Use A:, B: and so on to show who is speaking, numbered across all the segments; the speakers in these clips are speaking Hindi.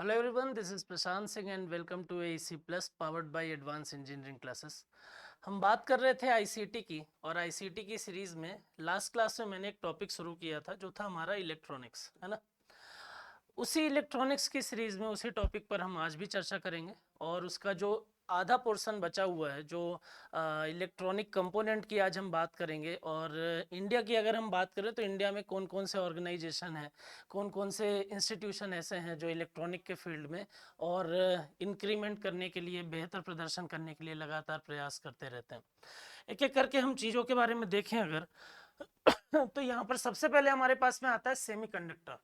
A: Hello everyone, this is Prashant Singh and welcome to AEC plus powered by advance engineering classes. हम बात कर रहे थे आईसीटी की, और आईसीटी की सीरीज में लास्ट क्लास में मैंने एक टॉपिक शुरू किया था जो था हमारा इलेक्ट्रॉनिक्स, है ना। उसी इलेक्ट्रॉनिक्स की सीरीज में उसी टॉपिक पर हम आज भी चर्चा करेंगे, और उसका जो आधा पोर्शन बचा हुआ है, जो इलेक्ट्रॉनिक कंपोनेंट की आज हम बात करेंगे। और इंडिया की अगर हम बात करें तो इंडिया में कौन कौन से ऑर्गेनाइजेशन हैं, कौन कौन से इंस्टीट्यूशन ऐसे हैं जो इलेक्ट्रॉनिक के फील्ड में और इंक्रीमेंट करने के लिए, बेहतर प्रदर्शन करने के लिए लगातार प्रयास करते रहते हैं। एक एक करके हम चीज़ों के बारे में देखें अगर तो यहाँ पर सबसे पहले हमारे पास में आता है सेमीकंडक्टर।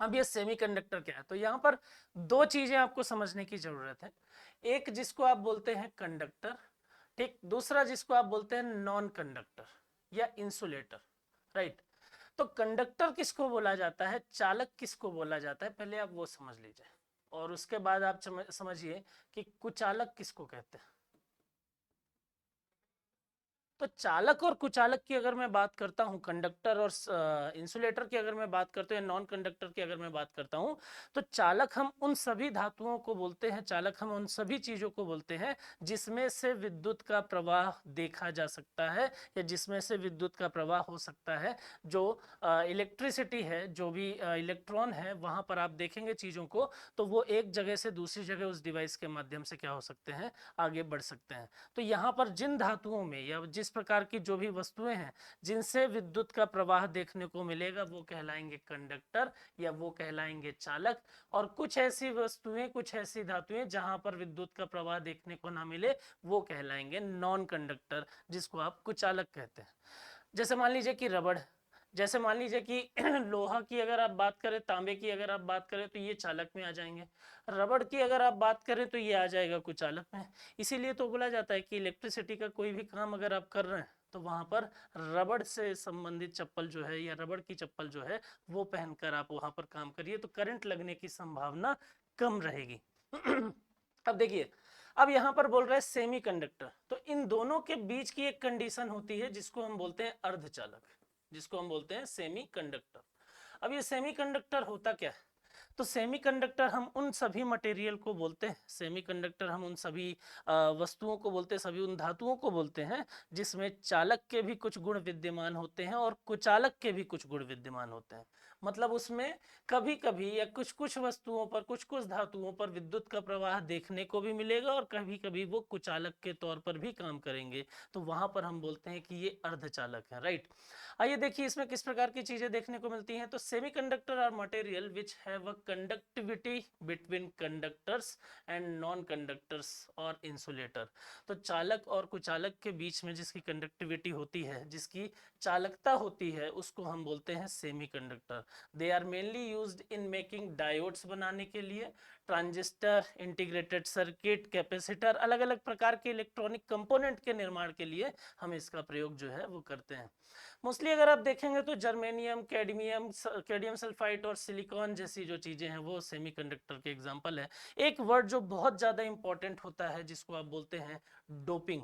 A: अब ये सेमीकंडक्टर क्या है, तो यहाँ पर दो चीजें आपको समझने की जरूरत है। एक जिसको आप बोलते हैं कंडक्टर, ठीक, दूसरा जिसको आप बोलते हैं नॉन कंडक्टर या इंसुलेटर, राइट। तो कंडक्टर किसको बोला जाता है, चालक किसको बोला जाता है, पहले आप वो समझ लीजिए, और उसके बाद आप समझिए कि कुचालक किसको कहते हैं। तो चालक और कुचालक की अगर मैं बात करता हूं, कंडक्टर और इंसुलेटर की अगर मैं बात करता हूं, या नॉन कंडक्टर की अगर मैं बात करता हूं, तो चालक हम उन सभी धातुओं को बोलते हैं, चालक हम उन सभी चीजों को बोलते हैं जिसमें से विद्युत का प्रवाह देखा जा सकता है, या जिसमें से विद्युत का प्रवाह हो सकता है। जो इलेक्ट्रिसिटी है, जो भी इलेक्ट्रॉन है, वहां पर आप देखेंगे चीजों को, तो वो एक जगह से दूसरी जगह उस डिवाइस के माध्यम से क्या हो सकते हैं, आगे बढ़ सकते हैं। तो यहाँ पर जिन धातुओं में या जिस प्रकार की जो भी वस्तुएं हैं जिनसे विद्युत का प्रवाह देखने को मिलेगा, वो कहलाएंगे कंडक्टर या वो कहलाएंगे चालक। और कुछ ऐसी वस्तुएं, कुछ ऐसी धातुएं जहां पर विद्युत का प्रवाह देखने को ना मिले, वो कहलाएंगे नॉन कंडक्टर, जिसको आप कुचालक कहते हैं। जैसे मान लीजिए कि रबड़, जैसे मान लीजिए कि लोहा की अगर आप बात करें, तांबे की अगर आप बात करें, तो ये चालक में आ जाएंगे। रबड़ की अगर आप बात करें तो ये आ जाएगा कुचालक में। इसीलिए तो बोला जाता है कि इलेक्ट्रिसिटी का कोई भी काम अगर आप कर रहे हैं तो वहां पर रबड़ से संबंधित चप्पल जो है, या रबड़ की चप्पल जो है, वो पहनकर आप वहां पर काम करिए, तो करंट लगने की संभावना कम रहेगी। अब देखिए, अब यहां पर बोल रहे हैं सेमीकंडक्टर, तो इन दोनों के बीच की एक कंडीशन होती है जिसको हम बोलते हैं अर्धचालक, जिसको हम बोलते हैं सेमीकंडक्टर। अब ये सेमीकंडक्टर होता क्या है, तो सेमीकंडक्टर हम उन सभी मटेरियल को बोलते हैं, सेमीकंडक्टर हम उन सभी वस्तुओं को बोलते हैं, सभी उन धातुओं को बोलते हैं जिसमें चालक के भी कुछ गुण विद्यमान होते हैं और कुचालक के भी कुछ गुण विद्यमान होते हैं। मतलब उसमें कभी कभी या कुछ कुछ वस्तुओं पर, कुछ कुछ धातुओं पर विद्युत का प्रवाह देखने को भी मिलेगा, और कभी कभी वो कुचालक के तौर पर भी काम करेंगे, तो वहां पर हम बोलते हैं कि ये अर्धचालक है, राइट। आइए देखिए इसमें किस प्रकार की चीजें देखने को मिलती हैं। तो semiconductor are material which have a conductivity between conductors and non conductors और इंसुलेटर। तो चालक और कुचालक के बीच में जिसकी कंडक्टिविटी होती है, जिसकी चालकता होती है, उसको हम बोलते हैं semiconductor. They are mainly used in making diodes बनाने के लिए, ट्रांजिस्टर, इंटीग्रेटेड सर्किट, कैपेसिटर, अलग अलग प्रकार के इलेक्ट्रॉनिक कंपोनेंट के निर्माण के लिए हम इसका प्रयोग जो है वो करते हैं। मोस्टली अगर आप देखेंगे तो जर्मेनियम, कैडमियम सल्फाइड और सिलिकॉन जैसी जो चीजें हैं वो सेमीकंडक्टर के एग्जांपल है। एक वर्ड जो बहुत ज्यादा इंपॉर्टेंट होता है जिसको आप बोलते हैं डोपिंग।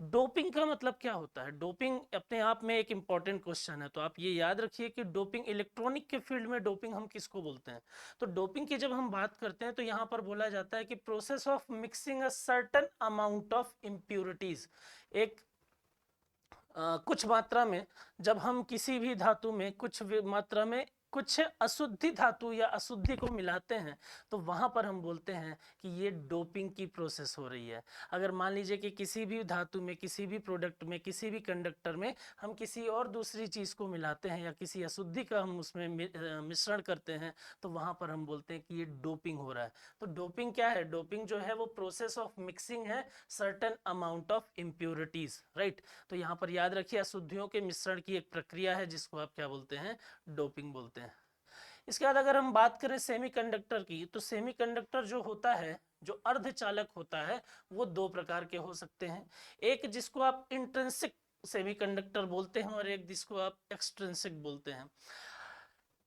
A: डोपिंग का मतलब क्या होता है, डोपिंग अपने आप में एक इंपॉर्टेंट क्वेश्चन है, तो आप ये याद रखिए कि डोपिंग, इलेक्ट्रॉनिक के फील्ड में डोपिंग हम किसको बोलते हैं। तो डोपिंग की जब हम बात करते हैं तो यहाँ पर बोला जाता है कि process of mixing a certain amount of impurities, एक कुछ मात्रा में, जब हम किसी भी धातु में कुछ मात्रा में कुछ अशुद्धि धातु या अशुद्धि को मिलाते हैं, तो वहां पर हम बोलते हैं कि ये डोपिंग की प्रोसेस हो रही है। अगर मान लीजिए कि किसी भी धातु में, किसी भी प्रोडक्ट में, किसी भी कंडक्टर में हम किसी और दूसरी चीज को मिलाते हैं या किसी अशुद्धि का हम उसमें मिश्रण करते हैं, तो वहां पर हम बोलते हैं कि ये डोपिंग हो रहा है। तो डोपिंग क्या है, डोपिंग जो है वो प्रोसेस ऑफ मिक्सिंग है certain amount of impurities, right. तो यहाँ पर याद रखिए अशुद्धियों के मिश्रण की एक प्रक्रिया है जिसको आप क्या बोलते हैं, डोपिंग बोलते हैं। इसके बाद अगर हम बात करें सेमीकंडक्टर की, तो सेमीकंडक्टर जो होता है, जो अर्धचालक होता है, वो दो प्रकार के हो सकते हैं। एक जिसको आप इंट्रिंसिक सेमीकंडक्टर बोलते हैं, और एक जिसको आप एक्सट्रिंसिक बोलते हैं।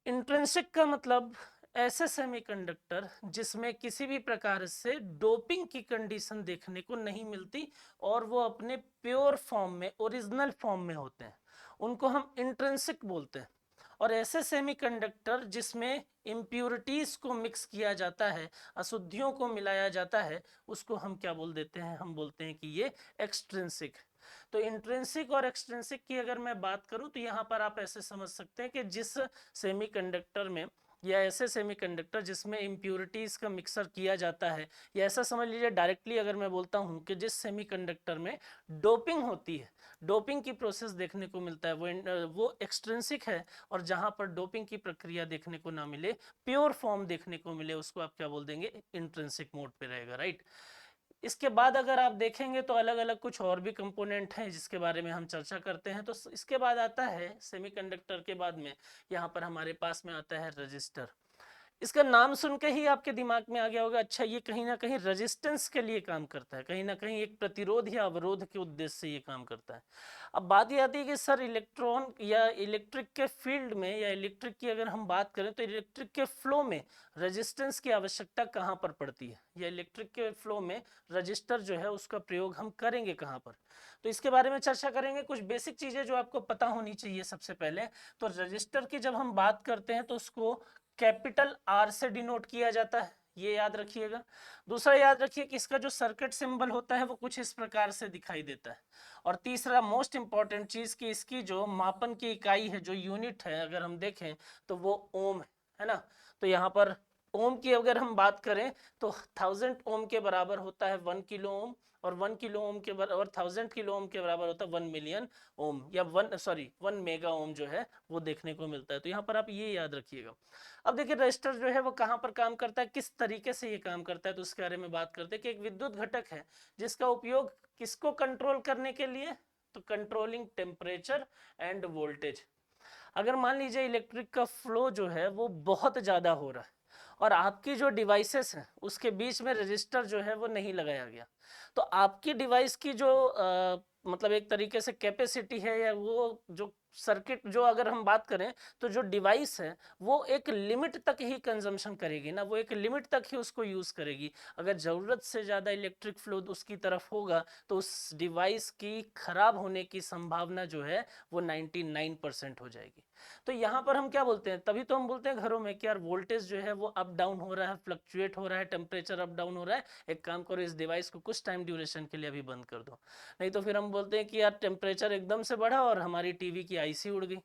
A: इंट्रिंसिक का मतलब ऐसे सेमीकंडक्टर जिसमें किसी भी प्रकार से डोपिंग की कंडीशन देखने को नहीं मिलती, और वो अपने प्योर फॉर्म में, ओरिजिनल फॉर्म में होते हैं, उनको हम इंट्रिंसिक बोलते हैं। और ऐसे सेमीकंडक्टर जिसमें इम्प्यूरिटीज को मिक्स किया जाता है, अशुद्धियों को मिलाया जाता है, उसको हम क्या बोल देते हैं, हम बोलते हैं कि ये एक्सट्रिंसिक। तो इंट्रिंसिक और एक्सट्रिंसिक की अगर मैं बात करूं तो यहाँ पर आप ऐसे समझ सकते हैं कि जिस सेमीकंडक्टर में या ऐसे सेमीकंडक्टर जिसमें इम्प्यूरिटीज का मिक्सर किया जाता है, या ऐसा समझ लीजिए डायरेक्टली अगर मैं बोलता हूं कि जिस सेमीकंडक्टर में डोपिंग होती है, डोपिंग की प्रोसेस देखने को मिलता है, वो एक्सट्रिंसिक है। और जहां पर डोपिंग की प्रक्रिया देखने को ना मिले, प्योर फॉर्म देखने को मिले, उसको आप क्या बोल देंगे, इंट्रिंसिक मोड पे रहेगा, राइट। इसके बाद अगर आप देखेंगे तो अलग अलग कुछ और भी कंपोनेंट हैं जिसके बारे में हम चर्चा करते हैं। तो इसके बाद आता है सेमीकंडक्टर के बाद में यहाँ पर हमारे पास में आता है रजिस्टर। इसका नाम सुन के ही आपके दिमाग में आ गया होगा, अच्छा ये कहीं ना कहीं रेजिस्टेंस के लिए काम करता है, कहीं ना कहीं एक प्रतिरोध या अवरोध के उद्देश्य से ये काम करता है। अब बात ये आती है कि सर इलेक्ट्रॉन या इलेक्ट्रिक के फील्ड में या इलेक्ट्रिक की अगर हम बात करें तो इलेक्ट्रिक के फ्लो में रेजिस्टेंस की आवश्यकता कहाँ पर पड़ती है, या इलेक्ट्रिक के फ्लो में रजिस्टर जो है उसका प्रयोग हम करेंगे कहाँ पर। तो इसके बारे में चर्चा करेंगे। कुछ बेसिक चीजें जो आपको पता होनी चाहिए सबसे पहले, तो रजिस्टर की जब हम बात करते हैं तो उसको कैपिटल आर से डिनोट किया जाता है, ये याद रखिएगा। दूसरा याद रखिए कि इसका जो सर्किट सिंबल होता है वो कुछ इस प्रकार से दिखाई देता है। और तीसरा मोस्ट इंपॉर्टेंट चीज कि इसकी जो मापन की इकाई है, जो यूनिट है, अगर हम देखें तो वो ओम है ना। तो यहाँ पर ओम की अगर हम बात करें तो 1000 ओम के बराबर होता है 1 किलो ओम, और 1 किलो ओम के बराबर 1000 किलो ओम के बराबर होता है 1 मिलियन ओम, या 1 मेगा ओम जो है वो देखने को मिलता है। तो यहाँ पर आप ये याद रखिएगा। अब देखिए रजिस्टर जो है वो कहाँ पर काम करता है, किस तरीके से ये काम करता है, तो उसके बारे में बात करते हैं कि एक विद्युत घटक है जिसका उपयोग किसको कंट्रोल करने के लिए, तो कंट्रोलिंग टेम्परेचर एंड वोल्टेज। अगर मान लीजिए इलेक्ट्रिक का फ्लो जो है वो बहुत ज़्यादा हो रहा है और आपकी जो डिवाइसेस हैं उसके बीच में रजिस्टर जो है वो नहीं लगाया गया, तो आपकी डिवाइस की जो मतलब एक तरीके से कैपेसिटी है, या वो जो सर्किट जो अगर हम बात करें तो जो डिवाइस है वो एक लिमिट तक ही कंजम्पशन करेगी ना, वो एक लिमिट तक ही उसको यूज करेगी। अगर जरूरत से ज्यादा इलेक्ट्रिक फ्लो उसकी तरफ होगा तो उस डिवाइस की खराब होने की संभावना जो है वो 99% हो जाएगी। तो यहाँ पर हम क्या बोलते हैं, तभी तो हम बोलते हैं घरों में कि यार वोल्टेज जो है वो अप डाउन हो रहा है, फ्लक्चुएट हो रहा है, टेम्परेचर अप डाउन हो रहा है, एक काम करो इस डिवाइस को कुछ टाइम ड्यूरेशन के लिए अभी बंद कर दो। नहीं तो फिर हम बोलते हैं कि यार टेम्परेचर एकदम से बढ़ा और हमारी टीवी की आईसी उड़ गई।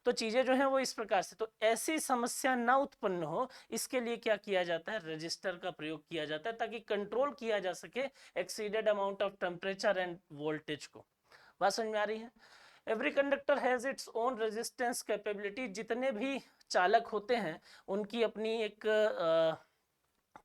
A: तो चीजें जो है वो इस प्रकार से, तो ऐसी समस्या ना उत्पन्न हो इसके लिए क्या किया जाता है, रजिस्टर का प्रयोग किया जाता है ताकि कंट्रोल किया जा सके exceeded amount of temperature end voltage को। बात समझ में आ रही है। Every conductor has its own resistance capability, जितने भी चालक होते हैं उनकी अपनी एक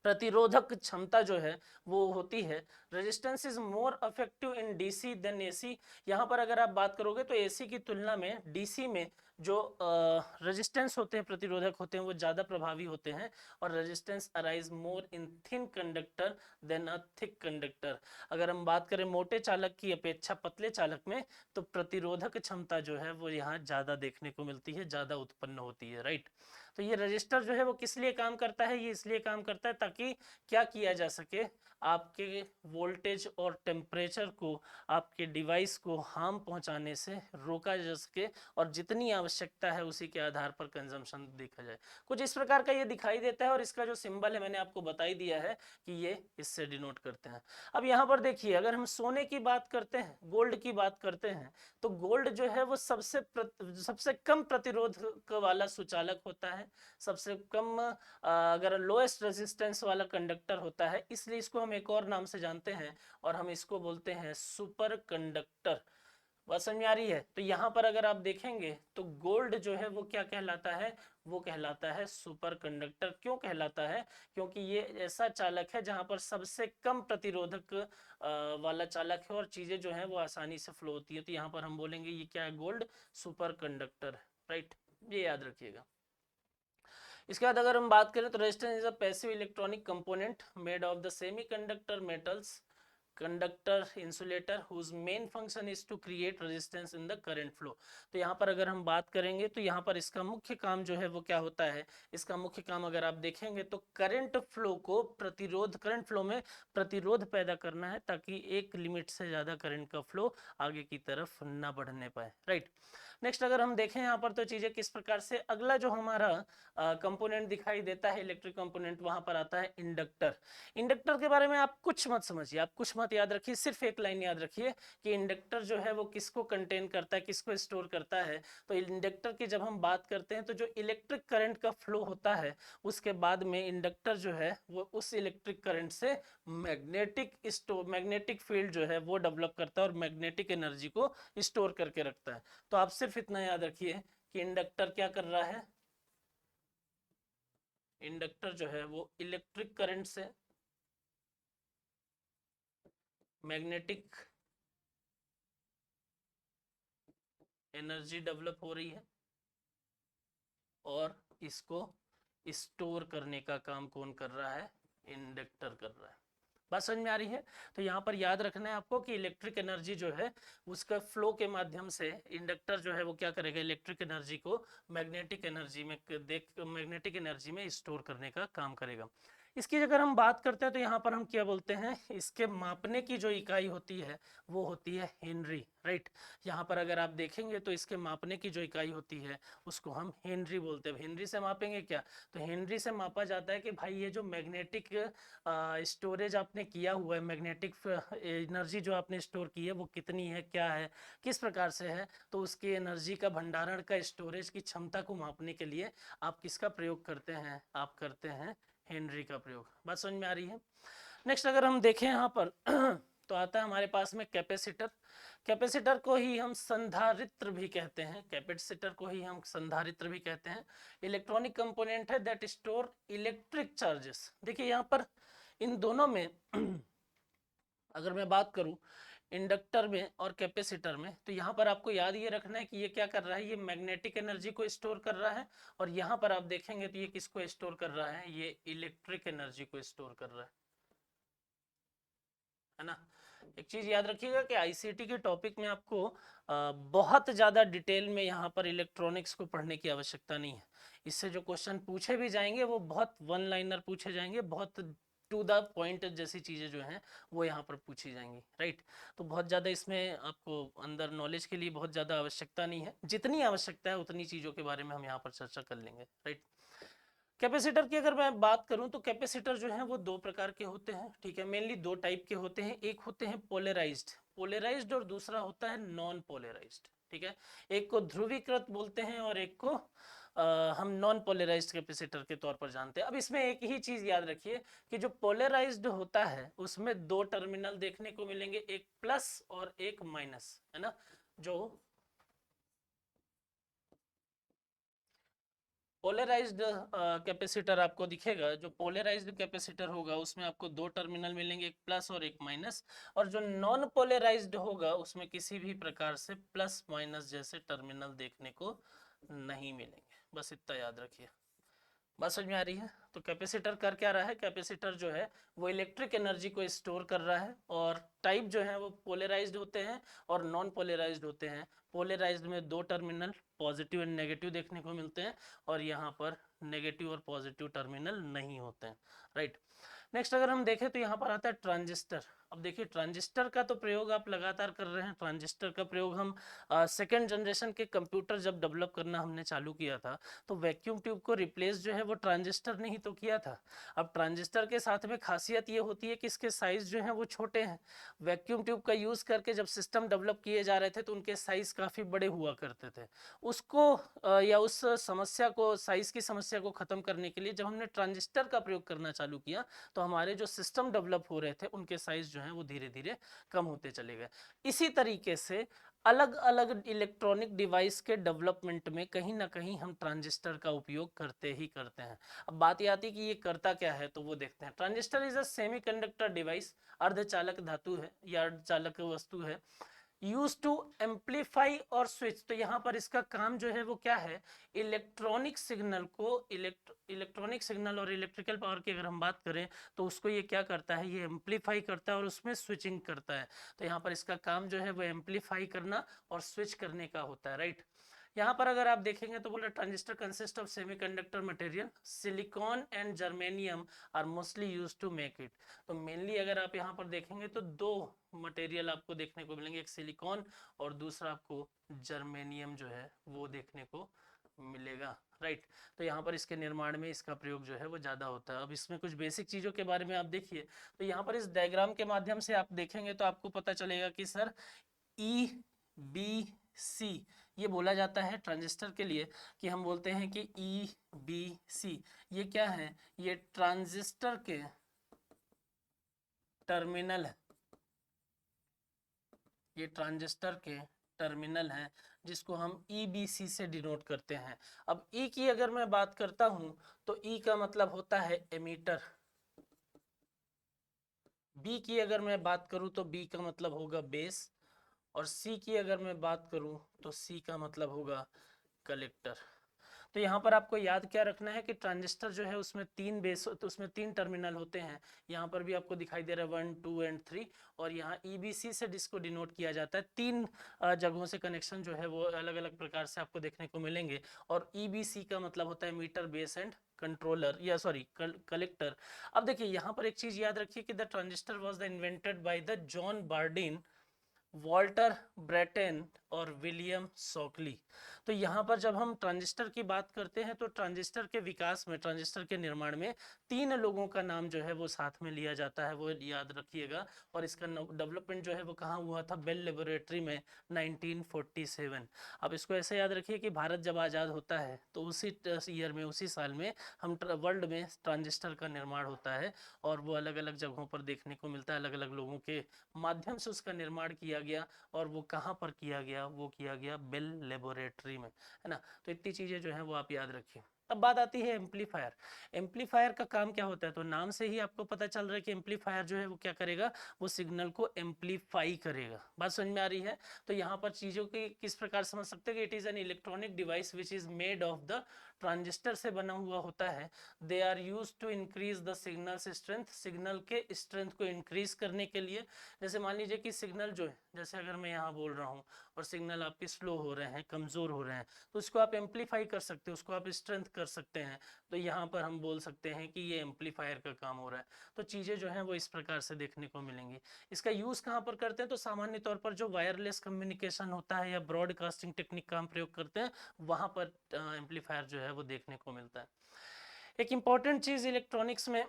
A: प्रतिरोधक क्षमता जो है वो होती है। Resistance is more effective in DC than AC. यहाँ पर अगर आप बात करोगे तो एसी की तुलना में डीसी में जो रेजिस्टेंस होते हैं, प्रतिरोधक होते हैं, वो ज़्यादा प्रभावी होते हैं। और resistance arise more in thin conductor than a thick conductor. अगर हम बात करें मोटे चालक की अपेक्षा पतले चालक में, तो प्रतिरोधक क्षमता जो है वो यहाँ ज़्यादा देखने को मिलती है, ज़्यादा उत्पन्न होती है, राइट। तो ये रजिस्टर जो है वो किस लिए काम करता है, ये इसलिए काम करता है ताकि क्या किया जा सके, आपके वोल्टेज और टेम्परेचर को, आपके डिवाइस को हार्म पहुंचाने से रोका जा सके, और जितनी आवश्यकता है उसी के आधार पर कंजम्पशन देखा जाए। कुछ इस प्रकार का ये दिखाई देता है, और इसका जो सिंबल है मैंने आपको बता ही दिया है कि ये इससे डिनोट करते हैं। अब यहाँ पर देखिए अगर हम सोने की बात करते हैं, गोल्ड की बात करते हैं, तो गोल्ड जो है वो सबसे कम प्रतिरोध वाला सुचालक होता है, सबसे कम अगर लोएस्ट रेजिस्टेंस वाला कंडक्टर होता है, इसलिए इसको हम एक और नाम से जानते हैं और हम इसको बोलते हैं सुपर कंडक्टर। बात समझ में आ रही है। तो यहाँ पर अगर आप देखेंगे तो गोल्ड जो है वो क्या कहलाता है, वो कहलाता है सुपर कंडक्टर। क्यों कहलाता है, क्योंकि ये ऐसा चालक है जहां पर सबसे कम प्रतिरोधक वाला चालक है और चीजें जो है वो आसानी से फ्लो होती है। तो यहाँ पर हम बोलेंगे ये क्या है, गोल्ड सुपर कंडक्टर, राइट, ये याद रखिएगा। इसके बाद अगर हम बात करें तो resistance is a passive electronic component made of the semiconductor metals, conductor, insulator, whose main function is to create resistance in the current flow. तो यहाँ पर अगर हम बात करेंगे तो यहाँ पर इसका मुख्य काम जो है वो क्या होता है, इसका मुख्य काम अगर आप देखेंगे तो करंट फ्लो को प्रतिरोध, करंट फ्लो में प्रतिरोध पैदा करना है ताकि एक लिमिट से ज़्यादा करंट का फ्लो आगे की तरफ ना बढ़ने पाए, राइट। नेक्स्ट अगर हम देखें यहाँ पर तो चीजें किस प्रकार से, अगला जो हमारा कंपोनेंट दिखाई देता है इलेक्ट्रिक कंपोनेंट, वहां पर आता है इंडक्टर। इंडक्टर के बारे में आप कुछ मत समझिए, आप कुछ मत याद रखिए, सिर्फ एक लाइन याद रखिए कि इंडक्टर जो है वो किसको कंटेन करता है, किसको स्टोर करता है। तो इंडक्टर की जब हम बात करते हैं तो जो इलेक्ट्रिक करंट का फ्लो होता है उसके बाद में इंडक्टर जो है वो उस इलेक्ट्रिक करंट से मैग्नेटिक फील्ड जो है वो डेवलप करता है और मैग्नेटिक एनर्जी को स्टोर करके रखता है। तो आप सिर्फ इतना याद रखिए कि इंडक्टर क्या कर रहा है, इंडक्टर जो है वो इलेक्ट्रिक करंट से मैग्नेटिक एनर्जी डेवलप हो रही है और इसको स्टोर करने का काम कौन कर रहा है, इंडक्टर कर रहा है। बात समझ में आ रही है? तो यहाँ पर याद रखना है आपको कि इलेक्ट्रिक एनर्जी जो है उसका फ्लो के माध्यम से इंडक्टर जो है वो क्या करेगा, इलेक्ट्रिक एनर्जी को मैग्नेटिक एनर्जी में स्टोर करने का काम करेगा। इसकी अगर हम बात करते हैं तो यहाँ पर हम क्या बोलते हैं, इसके मापने की जो इकाई होती है वो होती है हेनरी, राइट। यहाँ पर अगर आप देखेंगे तो इसके मापने की जो इकाई होती है उसको हम हेनरी बोलते हैं। हेनरी से मापेंगे क्या, तो हेनरी से मापा जाता है कि भाई ये जो मैग्नेटिक स्टोरेज आपने किया हुआ है, मैग्नेटिक एनर्जी जो आपने स्टोर की है वो कितनी है, क्या है, किस प्रकार से है। तो उसकी एनर्जी का भंडारण का स्टोरेज की क्षमता को मापने के लिए आप किसका प्रयोग करते हैं, आप करते हैं हेनरी का प्रयोग। बात समझ में आ रही है? नेक्स्ट अगर हम देखें यहाँ पर तो आता है हमारे पास में कैपेसिटर। कैपेसिटर को ही हम संधारित्र भी कहते हैं, कैपेसिटर को ही हम संधारित्र भी कहते हैं। इलेक्ट्रॉनिक कंपोनेंट है दैट स्टोर इलेक्ट्रिक चार्जेस। देखिए यहाँ पर इन दोनों में अगर मैं बात करूं इंडक्टर में और कैपेसिटर में, तो यहाँ पर आपको याद ये रखना है कि ये क्या कर रहा है, ये मैग्नेटिक एनर्जी को स्टोर कर रहा है और यहाँ पर आप देखेंगे तो ये किसको स्टोर कर रहा है, ये इलेक्ट्रिक एनर्जी को स्टोर कर रहा है ना। एक चीज याद रखिएगा कि आईसीटी के टॉपिक में आपको बहुत ज्यादा डिटेल में यहाँ पर इलेक्ट्रॉनिक्स को पढ़ने की आवश्यकता नहीं है। इससे जो क्वेश्चन पूछे भी जाएंगे वो बहुत वन लाइनर पूछे जाएंगे, बहुत टू द पॉइंट जैसी चीजें जो हैं वो यहाँ पर पूछी जाएंगी, राइट। तो बहुत ज़्यादा इसमें आपको अंदर नॉलेज के लिए बहुत ज़्यादा आवश्यकता नहीं है, जितनी आवश्यकता है उतनी चीज़ों के बारे में हम यहाँ पर चर्चा कर लेंगे, राइट। कैपेसिटर की अगर मैं बात करूं तो कैपेसिटर जो है वो दो प्रकार के होते हैं, ठीक है, मेनली दो टाइप के होते हैं। एक होते हैं पोलराइज्ड और दूसरा होता है नॉन पोलराइज्ड, ठीक है। एक को ध्रुवीकृत बोलते हैं और एक को हम नॉन पोलराइज्ड कैपेसिटर के तौर पर जानते हैं। अब इसमें एक ही चीज याद रखिए कि जो पोलराइज्ड होता है उसमें दो टर्मिनल देखने को मिलेंगे, एक प्लस और एक माइनस, है ना। जो पोलराइज्ड कैपेसिटर आपको दिखेगा, जो पोलराइज्ड कैपेसिटर होगा उसमें आपको दो टर्मिनल मिलेंगे, एक प्लस और एक माइनस। और जो नॉन पोलराइज्ड होगा उसमें किसी भी प्रकार से प्लस माइनस जैसे टर्मिनल देखने को नहीं मिलेंगे। बस इतना याद रखिए। बात समझ में आ रही है? तो कैपेसिटर कर क्या रहा है, कैपेसिटर जो है वो इलेक्ट्रिक एनर्जी को स्टोर कर रहा है और टाइप जो है वो पोलराइज्ड होते हैं और नॉन पोलराइज्ड होते हैं। पोलराइज्ड में दो टर्मिनल पॉजिटिव एंड नेगेटिव देखने को मिलते हैं और यहाँ पर नेगेटिव और पॉजिटिव टर्मिनल नहीं होते हैं, राइट। नेक्स्ट अगर हम देखें तो यहाँ पर आता है ट्रांजिस्टर। अब देखिए ट्रांजिस्टर का तो प्रयोग आप लगातार कर रहे हैं, ट्रांजिस्टर का प्रयोग हम सेकेंड जनरेशन के कंप्यूटर जब डेवलप करना हमने चालू किया था तो वैक्यूम ट्यूब को रिप्लेस जो है वो ट्रांजिस्टर ने ही तो किया था। अब ट्रांजिस्टर के साथ में खासियत ये होती है कि इसके साइज जो है वो छोटे हैं। वैक्यूम ट्यूब का यूज करके जब सिस्टम डेवलप किए जा रहे थे तो उनके साइज काफी बड़े हुआ करते थे। उसको या उस समस्या को, साइज की समस्या को खत्म करने के लिए जब हमने ट्रांजिस्टर का प्रयोग करना चालू किया तो हमारे जो सिस्टम डेवलप हो रहे थे उनके साइज जो है वो धीरे धीरे कम होते चले गए। इसी तरीके से अलग अलग इलेक्ट्रॉनिक डिवाइस के डेवलपमेंट में कहीं ना कहीं हम ट्रांजिस्टर का उपयोग करते ही करते हैं। अब बात ये आती है कि ये करता क्या है, तो वो देखते हैं। Transistor is a semiconductor device, अर्धचालक धातु है या अर्धचालक वस्तु है, यूज टू एम्पलीफाई और स्विच। तो यहाँ पर इसका काम जो है वो क्या है, इलेक्ट्रॉनिक सिग्नल को इलेक्ट्रॉनिक सिग्नल और इलेक्ट्रिकल पावर की अगर हम बात करें तो उसको ये क्या करता है, ये एम्पलीफाई करता है और उसमें स्विचिंग करता है। तो यहाँ पर इसका काम जो है वो एम्पलीफाई करना और स्विच करने का होता है, राइट। यहाँ पर अगर आप देखेंगे तो बोला transistor consist of semiconductor material, silicon and germanium are mostly used to make it. तो मेनली अगर आप यहाँ पर देखेंगे तो दो मटेरियल आपको देखने को मिलेंगे, एक सिलिकॉन और दूसरा आपको जर्मेनियम जो है वो देखने को मिलेगा, राइट। तो यहाँ पर इसके निर्माण में इसका प्रयोग जो है वो ज़्यादा होता है। अब इसमें कुछ बेसिक चीज़ों के बारे में आप देखिए, तो यहाँ पर इस डायग्राम के माध्यम से आप देखेंगे तो आपको पता चलेगा कि सर ई बी सी ये बोला जाता है ट्रांजिस्टर के लिए, कि हम बोलते हैं कि ई बी सी ये क्या है, ये ट्रांजिस्टर के टर्मिनल है, ये ट्रांजिस्टर के टर्मिनल हैं जिसको हम EBC से डिनोट करते हैं। अब E की अगर मैं बात करता हूं तो E का मतलब होता है एमीटर, B की अगर मैं बात करूं तो B का मतलब होगा बेस, और C की अगर मैं बात करूं तो C का मतलब होगा कलेक्टर। तो यहाँ पर आपको याद क्या रखना है कि ट्रांजिस्टर जो है उसमें तीन बेस, तो उसमें तीन टर्मिनल होते हैं। यहाँ पर भी आपको दिखाई दे रहा है 1 2 एंड 3, और यहाँ EBC से जिसको डिनोट किया जाता है, तीन जगहों से कनेक्शन जो है वो अलग अलग प्रकार से आपको देखने को मिलेंगे। और EBC का मतलब होता है मीटर, बेस एंड कंट्रोलर, या सॉरी कलेक्टर। अब देखिए यहाँ पर एक चीज याद रखिए कि the transistor was the invented by the John Bardeen, Walter Brattain और विलियम सॉकली। तो यहाँ पर जब हम ट्रांजिस्टर की बात करते हैं तो ट्रांजिस्टर के विकास में, ट्रांजिस्टर के निर्माण में तीन लोगों का नाम जो है वो साथ में लिया जाता है, वो याद रखिएगा। और इसका डेवलपमेंट जो है वो कहाँ हुआ था, बेल लेबोरेटरी में 1947। अब इसको ऐसे याद रखिए कि भारत जब आज़ाद होता है तो उसी ईयर में, उसी साल में हम वर्ल्ड में ट्रांजिस्टर का निर्माण होता है, और वो अलग अलग जगहों पर देखने को मिलता है, अलग अलग लोगों के माध्यम से उसका निर्माण किया गया। और वो कहाँ पर किया गया, वो किया गया बेल लेबोरेटरी में, है ना। तो इतनी चीज़ें जो है वो आप याद रखिए। अब बात आती है एम्पलीफायर। एम्पलीफायर का काम क्या होता है, तो नाम से ही आपको पता चल रहा है कि एम्पलीफायर जो है वो क्या करेगा, वो सिग्नल को एम्पलीफाई करेगा। बात समझ में आ रही है। तो यहाँ पर चीज़ों की किस प्रकार समझ सकते हैं कि it is an electronic device which is made of the, transistor से बना हुआ होता है। They are use to increase the signal strength, signal के स्ट्रेंथ को इंक्रीज करने के लिए। जैसे मान लीजिए कि सिग्नल जो है, जैसे अगर मैं यहाँ बोल रहा हूँ और सिग्नल आपके स्लो हो रहे हैं, कमज़ोर हो रहे हैं, तो उसको आप एम्पलीफाई कर सकते हो, उसको आप स्ट्रेंथ कर सकते हैं। तो यहाँ पर हम बोल सकते हैं कि ये एम्पलीफायर का काम हो रहा है। तो चीज़ें जो हैं वो इस प्रकार से देखने को मिलेंगी। इसका यूज़ कहाँ पर करते हैं, तो सामान्य तौर पर जो वायरलेस कम्युनिकेशन होता है या ब्रॉडकास्टिंग टेक्निक का हम प्रयोग करते हैं, वहाँ पर एम्पलीफायर जो है वो देखने को मिलता है। एक इम्पॉर्टेंट चीज़ इलेक्ट्रॉनिक्स में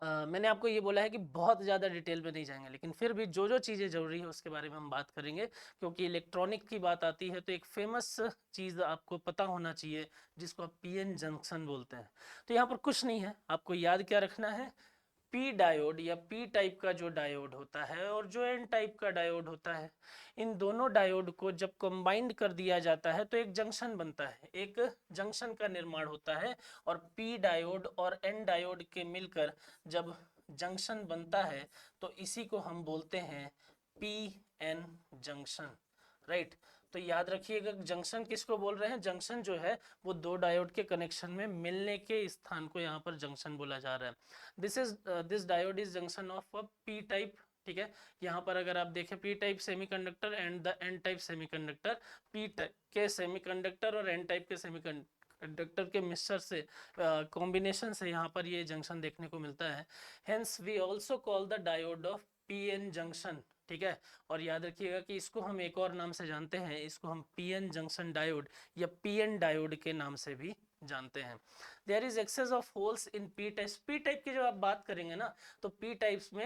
A: मैंने आपको ये बोला है कि बहुत ज़्यादा डिटेल में नहीं जाएंगे, लेकिन फिर भी जो जो चीज़ें ज़रूरी है उसके बारे में हम बात करेंगे, क्योंकि इलेक्ट्रॉनिक की बात आती है तो एक फेमस चीज़ आपको पता होना चाहिए जिसको आप PN जंक्शन बोलते हैं। तो यहाँ पर कुछ नहीं है, आपको याद क्या रखना है, पी डायोड या पी टाइप का जो डायोड होता है और जो एन टाइप का डायोड होता है, इन दोनों डायोड को जब कंबाइंड कर दिया जाता है तो एक जंक्शन बनता है, एक जंक्शन का निर्माण होता है। और पी डायोड और एन डायोड के मिलकर जब जंक्शन बनता है तो इसी को हम बोलते हैं पी एन जंक्शन, राइट। तो याद रखिएगा जंक्शन किसको बोल रहे हैं, जंक्शन जो है वो दो डायोड के कनेक्शन में मिलने के स्थान को यहाँ पर जंक्शन बोला जा रहा है। This diode is junction of a P type, ठीक है। यहाँ पर अगर आप देखें P type semiconductor and the N type semiconductor, P type के सेमीकंडक्टर और एन टाइप के सेमीकंडक्टर के मिक्सचर से, कॉम्बिनेशन से यहाँ पर ये जंक्शन देखने को मिलता है। Hence we also call the diode of PN junction, ठीक है। और याद रखिएगा कि इसको हम एक और नाम से जानते हैं, इसको हम PN जंक्शन डायोड या PN डायोड के नाम से भी जानते हैं। There is excess of holes in P types. P type की जब आप बात करेंगे ना, तो पी टाइप्स में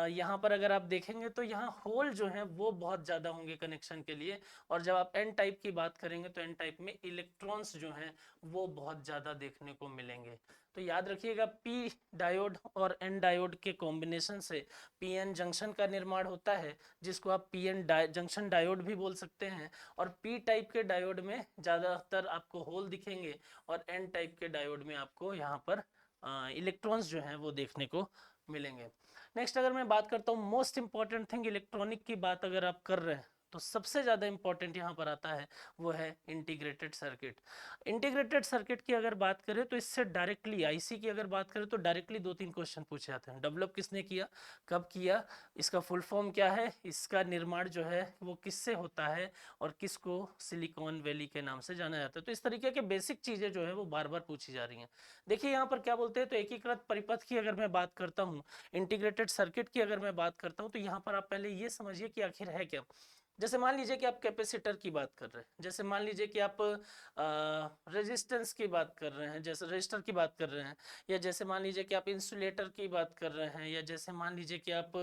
A: यहाँ पर अगर आप देखेंगे तो यहाँ होल जो है वो बहुत ज़्यादा होंगे कनेक्शन के लिए। और जब आप एन टाइप की बात करेंगे तो एन टाइप में इलेक्ट्रॉन्स जो हैं वो बहुत ज़्यादा देखने को मिलेंगे। तो याद रखिएगा पी डायोड और एन डायोड के कॉम्बिनेशन से PN जंक्शन का निर्माण होता है, जिसको आप PN जंक्शन डायोड भी बोल सकते हैं। और पी टाइप के डायोड में ज़्यादातर आपको होल दिखेंगे, और एन टाइप के डायोड में आपको यहाँ पर इलेक्ट्रॉन्स जो हैं वो देखने को मिलेंगे। नेक्स्ट अगर मैं बात करता हूँ मोस्ट इंपॉर्टेंट थिंग, इलेक्ट्रॉनिक की बात अगर आप कर रहे हैं तो सबसे ज़्यादा इंपॉर्टेंट यहाँ पर आता है वो है इंटीग्रेटेड सर्किट। इंटीग्रेटेड सर्किट की अगर बात करें तो इससे डायरेक्टली आईसी की अगर बात करें तो डायरेक्टली 2-3 क्वेश्चन पूछे जाते हैं। डेवलप किसने किया, कब किया, इसका फुल फॉर्म क्या है, इसका निर्माण जो है वो किससे होता है और किसको सिलिकॉन वैली के नाम से जाना जाता है। तो इस तरीके के बेसिक चीज़ें जो है वो बार बार पूछी जा रही हैं। देखिए यहाँ पर क्या बोलते हैं, तो एकीकृत परिपथ की अगर मैं बात करता हूँ, इंटीग्रेटेड सर्किट की अगर मैं बात करता हूँ, तो यहाँ पर आप पहले ये समझिए कि आखिर है क्या। जैसे मान लीजिए कि आप कैपेसिटर की बात कर रहे हैं, जैसे मान लीजिए कि आप रेजिस्टेंस की बात कर रहे हैं, जैसे रजिस्टर की बात कर रहे हैं, या जैसे मान लीजिए कि आप इंसुलेटर की बात कर रहे हैं, या जैसे मान लीजिए कि आप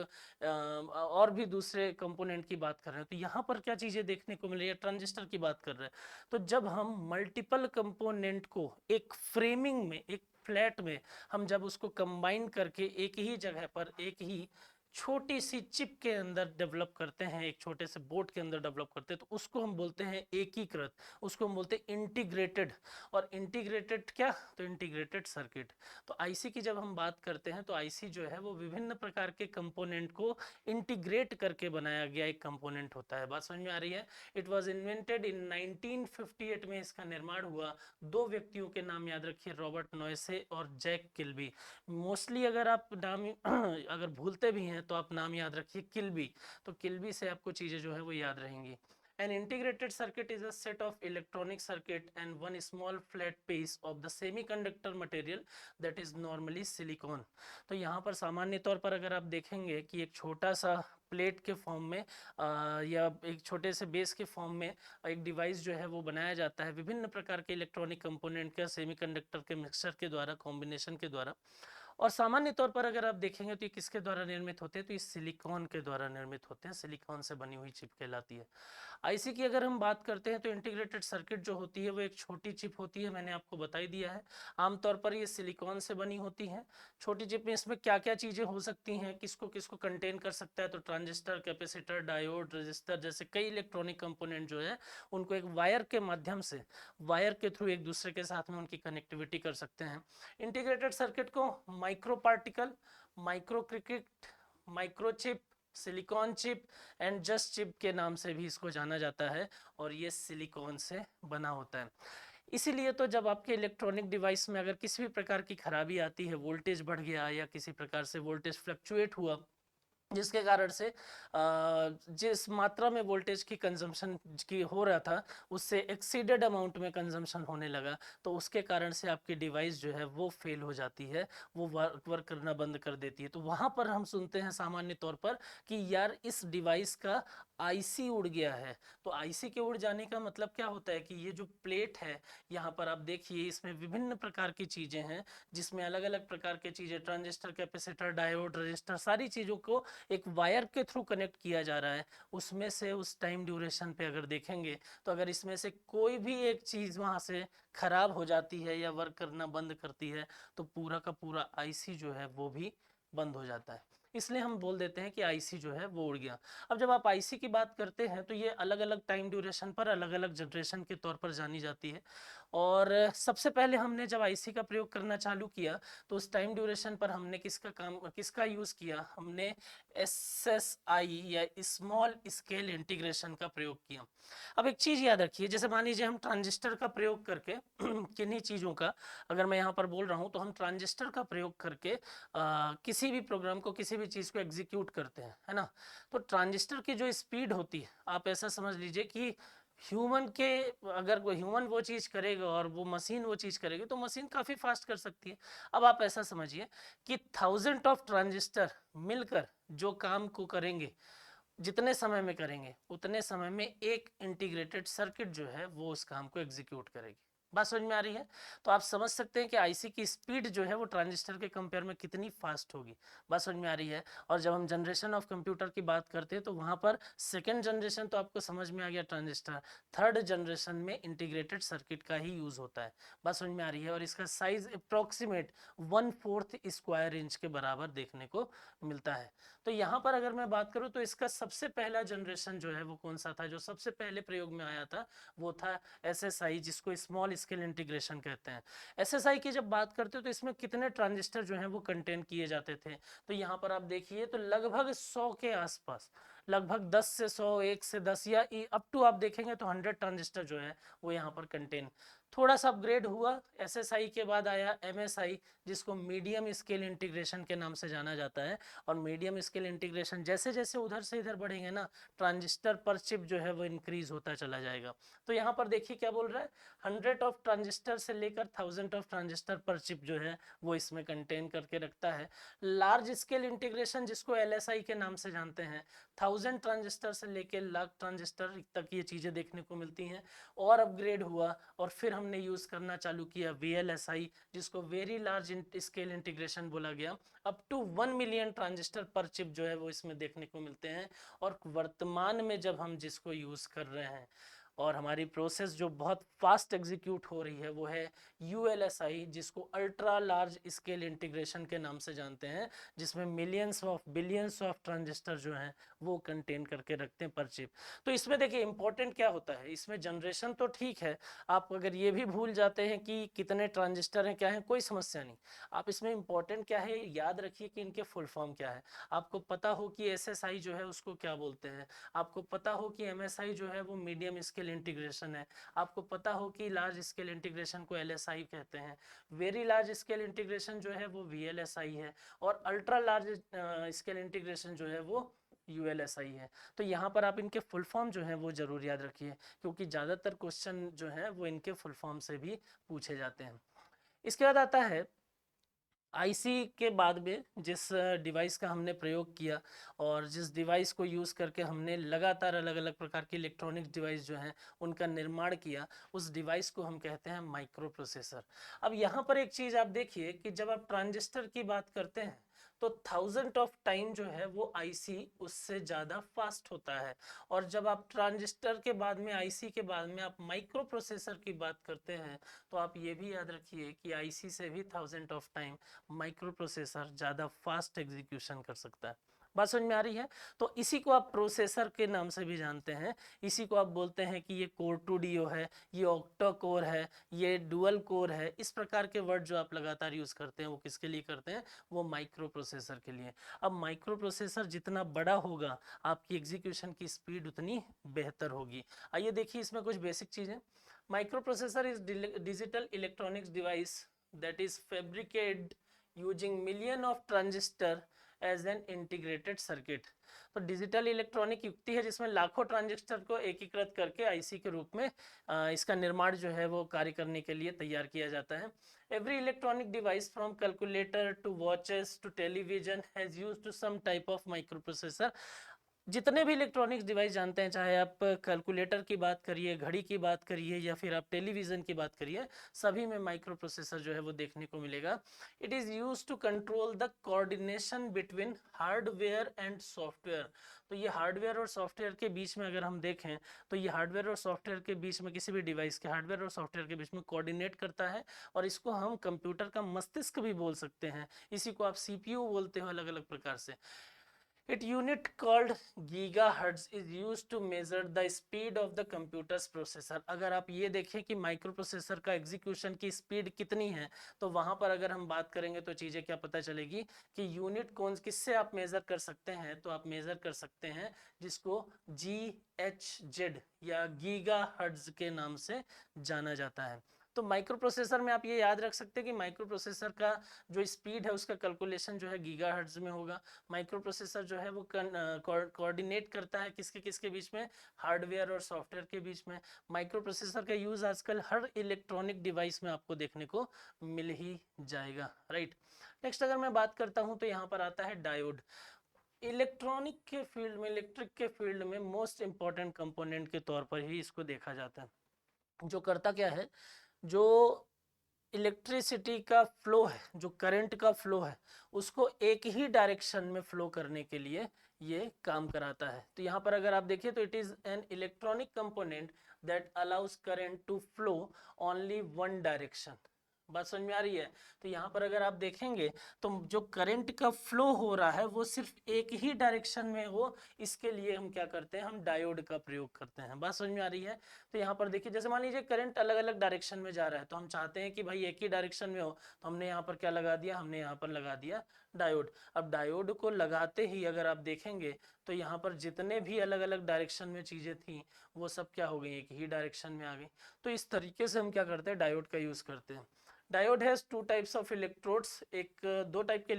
A: और भी दूसरे कंपोनेंट की बात कर रहे हैं। तो यहाँ पर क्या चीज़ें देखने को मिल रही है, ट्रांजिस्टर की बात कर रहे हैं, तो जब हम मल्टीपल कंपोनेंट को एक फ्रेमिंग में, एक फ्लैट में हम जब उसको कंबाइन करके एक ही जगह पर एक ही छोटी सी चिप के अंदर डेवलप करते हैं, एक छोटे से बोर्ड के अंदर डेवलप करते हैं, तो उसको हम बोलते हैं एकीकृत, उसको हम बोलते हैं इंटीग्रेटेड। और इंटीग्रेटेड क्या, तो इंटीग्रेटेड सर्किट। तो आईसी की जब हम बात करते हैं तो आईसी जो है वो विभिन्न प्रकार के कंपोनेंट को इंटीग्रेट करके बनाया गया एक कंपोनेंट होता है। बात समझ में आ रही है। इट वाज इन्वेंटेड इन 1958 में इसका निर्माण हुआ। दो व्यक्तियों के नाम याद रखिए, रॉबर्ट नॉयसे और जैक किल्बी। मोस्टली अगर आप नाम अगर भूलते भी हैं तो आप नाम याद रखिए किल्बी, तो किल्बी से आपको चीज़ें जो है वो याद रहेंगी। An integrated circuit is a set of electronic circuit and one small flat piece of the semiconductor material that is normally silicon। तो यहाँ पर सामान्य तौर पर अगर आप देखेंगे कि एक छोटा सा प्लेट के फॉर्म में या एक छोटे से बेस के फॉर्म में एक डिवाइस जो है वो बनाया जाता है विभिन्न प्रकार के इलेक्ट्रॉनिक कंपोनेंट के सेमीकंडक्टर के मिक्सचर के द्वारा, कॉम्बिनेशन के द्वारा। और सामान्य तौर पर अगर आप देखेंगे तो ये किसके द्वारा निर्मित होते हैं, तो ये सिलिकॉन के द्वारा निर्मित होते हैं, सिलिकॉन से बनी हुई चिप कहलाती है। आईसी की अगर हम बात करते हैं तो इंटीग्रेटेड सर्किट जो होती है वो एक छोटी चिप होती है, मैंने आपको बता ही दिया है। आमतौर पर ये सिलिकॉन से बनी होती है। छोटी चिप में इसमें क्या क्या चीज़ें हो सकती हैं, किसको किसको कंटेन कर सकता है, तो ट्रांजिस्टर, कैपेसिटर, डायोड, रजिस्टर जैसे कई इलेक्ट्रॉनिक कंपोनेंट जो है उनको एक वायर के माध्यम से, वायर के थ्रू एक दूसरे के साथ में उनकी कनेक्टिविटी कर सकते हैं। इंटीग्रेटेड सर्किट को micro particle, micro cricket, microchip, silicon chip and just chip के नाम से भी इसको जाना जाता है, और ये सिलिकॉन से बना होता है। इसीलिए तो जब आपके इलेक्ट्रॉनिक डिवाइस में अगर किसी भी प्रकार की खराबी आती है, वोल्टेज बढ़ गया या किसी प्रकार से वोल्टेज फ्लक्चुएट हुआ, जिसके कारण से जिस मात्रा में वोल्टेज की कंजम्पशन की हो रहा था उससे एक्सीडेड अमाउंट में कंजम्पशन होने लगा, तो उसके कारण से आपकी डिवाइस जो है वो फेल हो जाती है, वो वर्क करना बंद कर देती है। तो वहाँ पर हम सुनते हैं सामान्य तौर पर कि यार इस डिवाइस का आईसी उड़ गया है। तो आईसी के उड़ जाने का मतलब क्या होता है कि ये जो प्लेट है यहाँ पर आप देखिए, इसमें विभिन्न प्रकार की चीज़ें हैं, जिसमें अलग अलग प्रकार की चीज़ें, ट्रांजिस्टर, कैपेसिटर, डायोड, रजिस्टर, सारी चीज़ों को एक वायर के थ्रू कनेक्ट किया जा रहा है। उसमें से उस टाइम ड्यूरेशन पे अगर देखेंगे तो अगर इसमें से कोई भी एक चीज़ वहाँ से खराब हो जाती है या वर्क करना बंद करती है तो पूरा का पूरा आईसी जो है वो भी बंद हो जाता है। इसलिए हम बोल देते हैं कि आईसी जो है वो उड़ गया। अब जब आप आईसी की बात करते हैं तो ये अलग अलग टाइम ड्यूरेशन पर अलग अलग जनरेशन के तौर पर जानी जाती है। और सबसे पहले हमने जब आईसी का प्रयोग करना चालू किया तो उस टाइम ड्यूरेशन पर हमने किसका यूज़ किया, हमने एसएसआई या स्मॉल स्केल इंटीग्रेशन का प्रयोग किया। अब एक चीज़ याद रखिए, जैसे मान लीजिए हम ट्रांजिस्टर का प्रयोग करके किन्हीं चीज़ों का अगर मैं यहाँ पर बोल रहा हूँ तो हम ट्रांजिस्टर का प्रयोग करके किसी भी प्रोग्राम को, किसी भी चीज़ को एग्जीक्यूट करते हैं, है ना। तो ट्रांजिस्टर की जो स्पीड होती है, आप ऐसा समझ लीजिए कि ह्यूमन के, अगर कोई ह्यूमन वो चीज़ करेगा और वो मशीन वो चीज़ करेगी तो मशीन काफ़ी फास्ट कर सकती है। अब आप ऐसा समझिए कि 1000 ऑफ ट्रांजिस्टर मिलकर जो काम को करेंगे, जितने समय में करेंगे उतने समय में एक इंटीग्रेटेड सर्किट जो है वो उस काम को एग्जीक्यूट करेगी। बात समझ में आ रही है। तो आप समझ सकते हैं कि आईसी की स्पीड जो है वो ट्रांजिस्टर के कंपेयर में कितनी फास्ट होगी। बात समझ में आ रही है। और जब हम जनरेशन ऑफ कंप्यूटर की बात करते हैं तो वहाँ पर सेकेंड जनरेशन तो आपको समझ में आ गया ट्रांजिस्टर, थर्ड जनरेशन में इंटीग्रेटेड सर्किट का ही यूज़ होता है। बात समझ में आ रही है। और इसका साइज अप्रॉक्सीमेट 1/4 स्क्वायर इंच के बराबर देखने को मिलता है। तो यहाँ पर अगर मैं बात करूँ तो इसका सबसे पहला जनरेशन जो है वो कौन सा था, जो सबसे पहले प्रयोग में आया था वो था एसएसआई, जिसको स्मॉल स्केल इंटीग्रेशन कहते हैं। एसएसआई की जब बात करते हो तो इसमें कितने ट्रांजिस्टर जो हैं वो कंटेन किए जाते थे, तो यहाँ पर आप देखिए तो लगभग 100 के आसपास, लगभग 10 से 100, 1 से 10 या अप टू आप देखेंगे तो 100 ट्रांजिस्टर जो है वो यहाँ पर कंटेन। थोड़ा सा अपग्रेड हुआ, एसएसआई के बाद आया एमएसआई, जिसको मीडियम स्केल इंटीग्रेशन के नाम से जाना जाता है। और मीडियम स्केल इंटीग्रेशन जैसे जैसे उधर से इधर बढ़ेंगे ना, ट्रांजिस्टर पर चिप जो है वो इंक्रीज होता चला जाएगा। तो यहाँ पर देखिए क्या बोल रहा है, 100 ऑफ ट्रांजिस्टर से लेकर 1000 ऑफ ट्रांजिस्टर पर चिप जो है वो इसमें कंटेन करके रखता है। लार्ज स्केल इंटीग्रेशन जिसको एलएसआई के नाम से जानते हैं, 1000 ट्रांजिस्टर से लेकर लाख ट्रांजिस्टर तक ये चीज़ें देखने को मिलती हैं। और अपग्रेड हुआ और फिर हमने यूज़ करना चालू किया वीएलएसआई, जिसको वेरी लार्ज स्केल इंटीग्रेशन बोला गया। अप टू 1 मिलियन ट्रांजिस्टर पर चिप जो है वो इसमें देखने को मिलते हैं। और वर्तमान में जब हम जिसको यूज़ कर रहे हैं और हमारी प्रोसेस जो बहुत फास्ट एग्जीक्यूट हो रही है वो है यूएलएसआई, जिसको अल्ट्रा लार्ज स्केल इंटीग्रेशन के नाम से जानते हैं, जिसमें millions of billions of transistor जो हैं वो कंटेन करके रखते हैं पर चिप। तो इसमें देखिए इंपॉर्टेंट क्या होता है, इसमें जनरेशन तो ठीक है, आप अगर ये भी भूल जाते हैं कि कितने ट्रांजिस्टर हैं क्या है, कोई समस्या नहीं। आप इसमें इंपॉर्टेंट क्या है याद रखिए कि इनके फुल फॉर्म क्या है। आपको पता हो कि एसएसआई जो है उसको क्या बोलते हैं, आपको पता हो कि एमएसआई जो है वो मीडियम स्केल इंटीग्रेशन है, आपको पता हो कि लार्ज स्केल इंटीग्रेशन को एलएसआई कहते हैं, वेरी लार्ज स्केल इंटीग्रेशन जो है वो वीएलएसआई है, और अल्ट्रा लार्ज स्केल इंटीग्रेशन जो है वो यूएलएसआई है। तो यहाँ पर आप इनके फुल फॉर्म जो है वो जरूर याद रखिए, क्योंकि ज़्यादातर क्वेश्चन जो है वो इनके फुल फॉर्म से भी पूछे जाते हैं। इसके बाद आता है आईसी के बाद में जिस डिवाइस का हमने प्रयोग किया और जिस डिवाइस को यूज़ करके हमने लगातार अलग अलग प्रकार की इलेक्ट्रॉनिक डिवाइस जो हैं उनका निर्माण किया, उस डिवाइस को हम कहते हैं माइक्रो प्रोसेसर। अब यहाँ पर एक चीज़ आप देखिए कि जब आप ट्रांजिस्टर की बात करते हैं तो 1000 ऑफ टाइम जो है वो आईसी उससे ज़्यादा फास्ट होता है। और जब आप ट्रांजिस्टर के बाद में आईसी के बाद में आप माइक्रो प्रोसेसर की बात करते हैं तो आप ये भी याद रखिए कि आईसी से भी 1000 ऑफ टाइम माइक्रो प्रोसेसर ज़्यादा फास्ट एग्जीक्यूशन कर सकता है। बात समझ में आ रही है? तो इसी को आप प्रोसेसर के नाम से भी जानते हैं, इसी को आप बोलते हैं कि ये कोर 2 है, ये ऑक्टा कोर है, ये डुअल कोर है। इस प्रकार के वर्ड जो आप लगातार यूज़ करते हैं वो किसके लिए करते हैं, वो माइक्रो प्रोसेसर के लिए। अब माइक्रो प्रोसेसर जितना बड़ा होगा आपकी एग्जीक्यूशन की स्पीड उतनी बेहतर होगी। आइए देखिए इसमें कुछ बेसिक चीज़ें। Microprocessor is digital electronics device that is fabricated using million of transistor as an integrated circuit. तो डिजिटल इलेक्ट्रॉनिक युक्ति है जिसमें लाखों ट्रांजिस्टर को एकीकृत करके आईसी के रूप में इसका निर्माण जो है वो कार्य करने के लिए तैयार किया जाता है। Every electronic device from calculator to watches to television has used to some type of microprocessor. जितने भी इलेक्ट्रॉनिक्स डिवाइस जानते हैं, चाहे आप कैलकुलेटर की बात करिए, घड़ी की बात करिए या फिर आप टेलीविज़न की बात करिए, सभी में माइक्रो प्रोसेसर जो है वो देखने को मिलेगा। It is used to control the coordination between hardware and software. तो ये हार्डवेयर और सॉफ्टवेयर के बीच में अगर हम देखें तो ये हार्डवेयर और सॉफ्टवेयर के बीच में, किसी भी डिवाइस के हार्डवेयर और सॉफ्टवेयर के बीच में कोऑर्डिनेट करता है, और इसको हम कंप्यूटर का मस्तिष्क भी बोल सकते हैं। इसी को आप सीपीयू बोलते हो अलग अलग प्रकार से। It unit called gigahertz is used to measure the speed of the computer's processor। अगर आप ये देखें कि माइक्रो प्रोसेसर का एग्जीक्यूशन की स्पीड कितनी है, तो वहाँ पर अगर हम बात करेंगे तो चीज़ें क्या पता चलेगी कि यूनिट कौन किससे आप मेज़र कर सकते हैं, तो आप मेज़र कर सकते हैं जिसको GHz या गीगा हर्ट्ज के नाम से जाना जाता है। तो माइक्रो प्रोसेसर में आप ये याद रख सकते हैं कि माइक्रो प्रोसेसर का जो स्पीड है उसका कैलकुलेशन जो है गीगाहर्ट्ज में होगा। माइक्रो प्रोसेसर जो है वो कोऑर्डिनेट करता है किसके किसके बीच में, हार्डवेयर और सॉफ्टवेयर के बीच में। माइक्रो प्रोसेसर का यूज़ आजकल हर इलेक्ट्रॉनिक डिवाइस में आपको देखने को मिल ही जाएगा, राइट। नेक्स्ट अगर मैं बात करता हूँ तो यहाँ पर आता है डायोड। इलेक्ट्रॉनिक के फील्ड में, इलेक्ट्रिक के फील्ड में मोस्ट इंपॉर्टेंट कंपोनेंट के तौर पर ही इसको देखा जाता है। जो करता क्या है, जो इलेक्ट्रिसिटी का फ्लो है, जो करंट का फ्लो है, उसको एक ही डायरेक्शन में फ्लो करने के लिए ये काम कराता है। तो यहाँ पर अगर आप देखिए तो it is an electronic component that allows current to flow only one direction. बात समझ में आ रही है? तो यहाँ पर अगर आप देखेंगे तो जो करंट का फ्लो हो रहा है वो सिर्फ एक ही डायरेक्शन में हो, इसके लिए हम क्या करते हैं, हम डायोड का प्रयोग करते हैं। बात समझ में आ रही है? तो यहाँ पर देखिए, जैसे मान लीजिए करंट अलग अलग डायरेक्शन में जा रहा है, तो हम चाहते हैं कि भाई एक ही डायरेक्शन में हो, तो हमने यहाँ पर क्या लगा दिया, हमने यहाँ पर लगा दिया डायोड। अब डायोड को लगाते ही अगर आप देखेंगे तो यहाँ पर जितने भी अलग अलग डायरेक्शन में चीजें थी वो सब क्या हो गई, एक ही डायरेक्शन में आ गई। तो इस तरीके से हम क्या करते हैं, डायोड का यूज करते हैं। Diode has two types of electrodes, एक दो टाइप के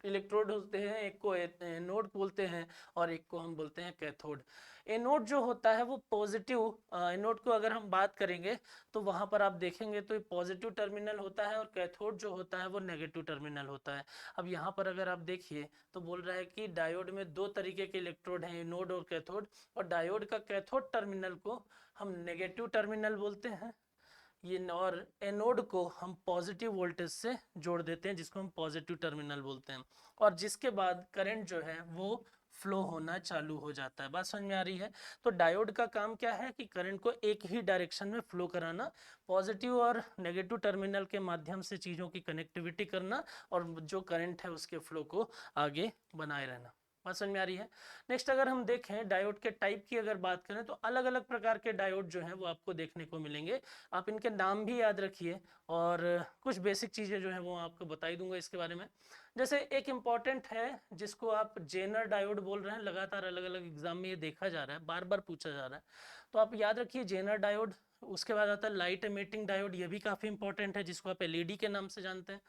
A: इलेक्ट्रोड होते हैं, एक को एनोड बोलते हैं और एक को हम बोलते हैं कैथोड। एनोड जो होता है वो पॉजिटिव, एनोड को अगर हम बात करेंगे तो वहां पर आप देखेंगे तो पॉजिटिव टर्मिनल होता है और कैथोड जो होता है वो नेगेटिव टर्मिनल होता है। अब यहाँ पर अगर आप देखिए तो बोल रहा है कि डायोड में दो तरीके के इलेक्ट्रोड हैं, एनोड और कैथोड, और डायोड का कैथोड टर्मिनल को हम नेगेटिव टर्मिनल बोलते हैं, ये और एनोड को हम पॉजिटिव वोल्टेज से जोड़ देते हैं जिसको हम पॉजिटिव टर्मिनल बोलते हैं, और जिसके बाद करंट जो है वो फ्लो होना चालू हो जाता है। बात समझ में आ रही है? तो डायोड का काम क्या है कि करंट को एक ही डायरेक्शन में फ्लो कराना, पॉजिटिव और नेगेटिव टर्मिनल के माध्यम से चीज़ों की कनेक्टिविटी करना और जो करंट है उसके फ्लो को आगे बनाए रहना। बात समझ में आ रही है? नेक्स्ट अगर हम देखें डायोड के टाइप की अगर बात करें तो अलग अलग प्रकार के डायोड जो हैं वो आपको देखने को मिलेंगे। आप इनके नाम भी याद रखिए और कुछ बेसिक चीज़ें जो हैं वो आपको बता ही दूंगा इसके बारे में। जैसे एक इम्पॉर्टेंट है जिसको आप जेनर डायोड बोल रहे हैं, लगातार अलग अलग एग्जाम में ये देखा जा रहा है, बार बार पूछा जा रहा है, तो आप याद रखिए जेनर डायोड। उसके बाद आता है लाइट एमिटिंग डायोड, ये भी काफ़ी इंपॉर्टेंट है जिसको आप एलईडी के नाम से जानते हैं।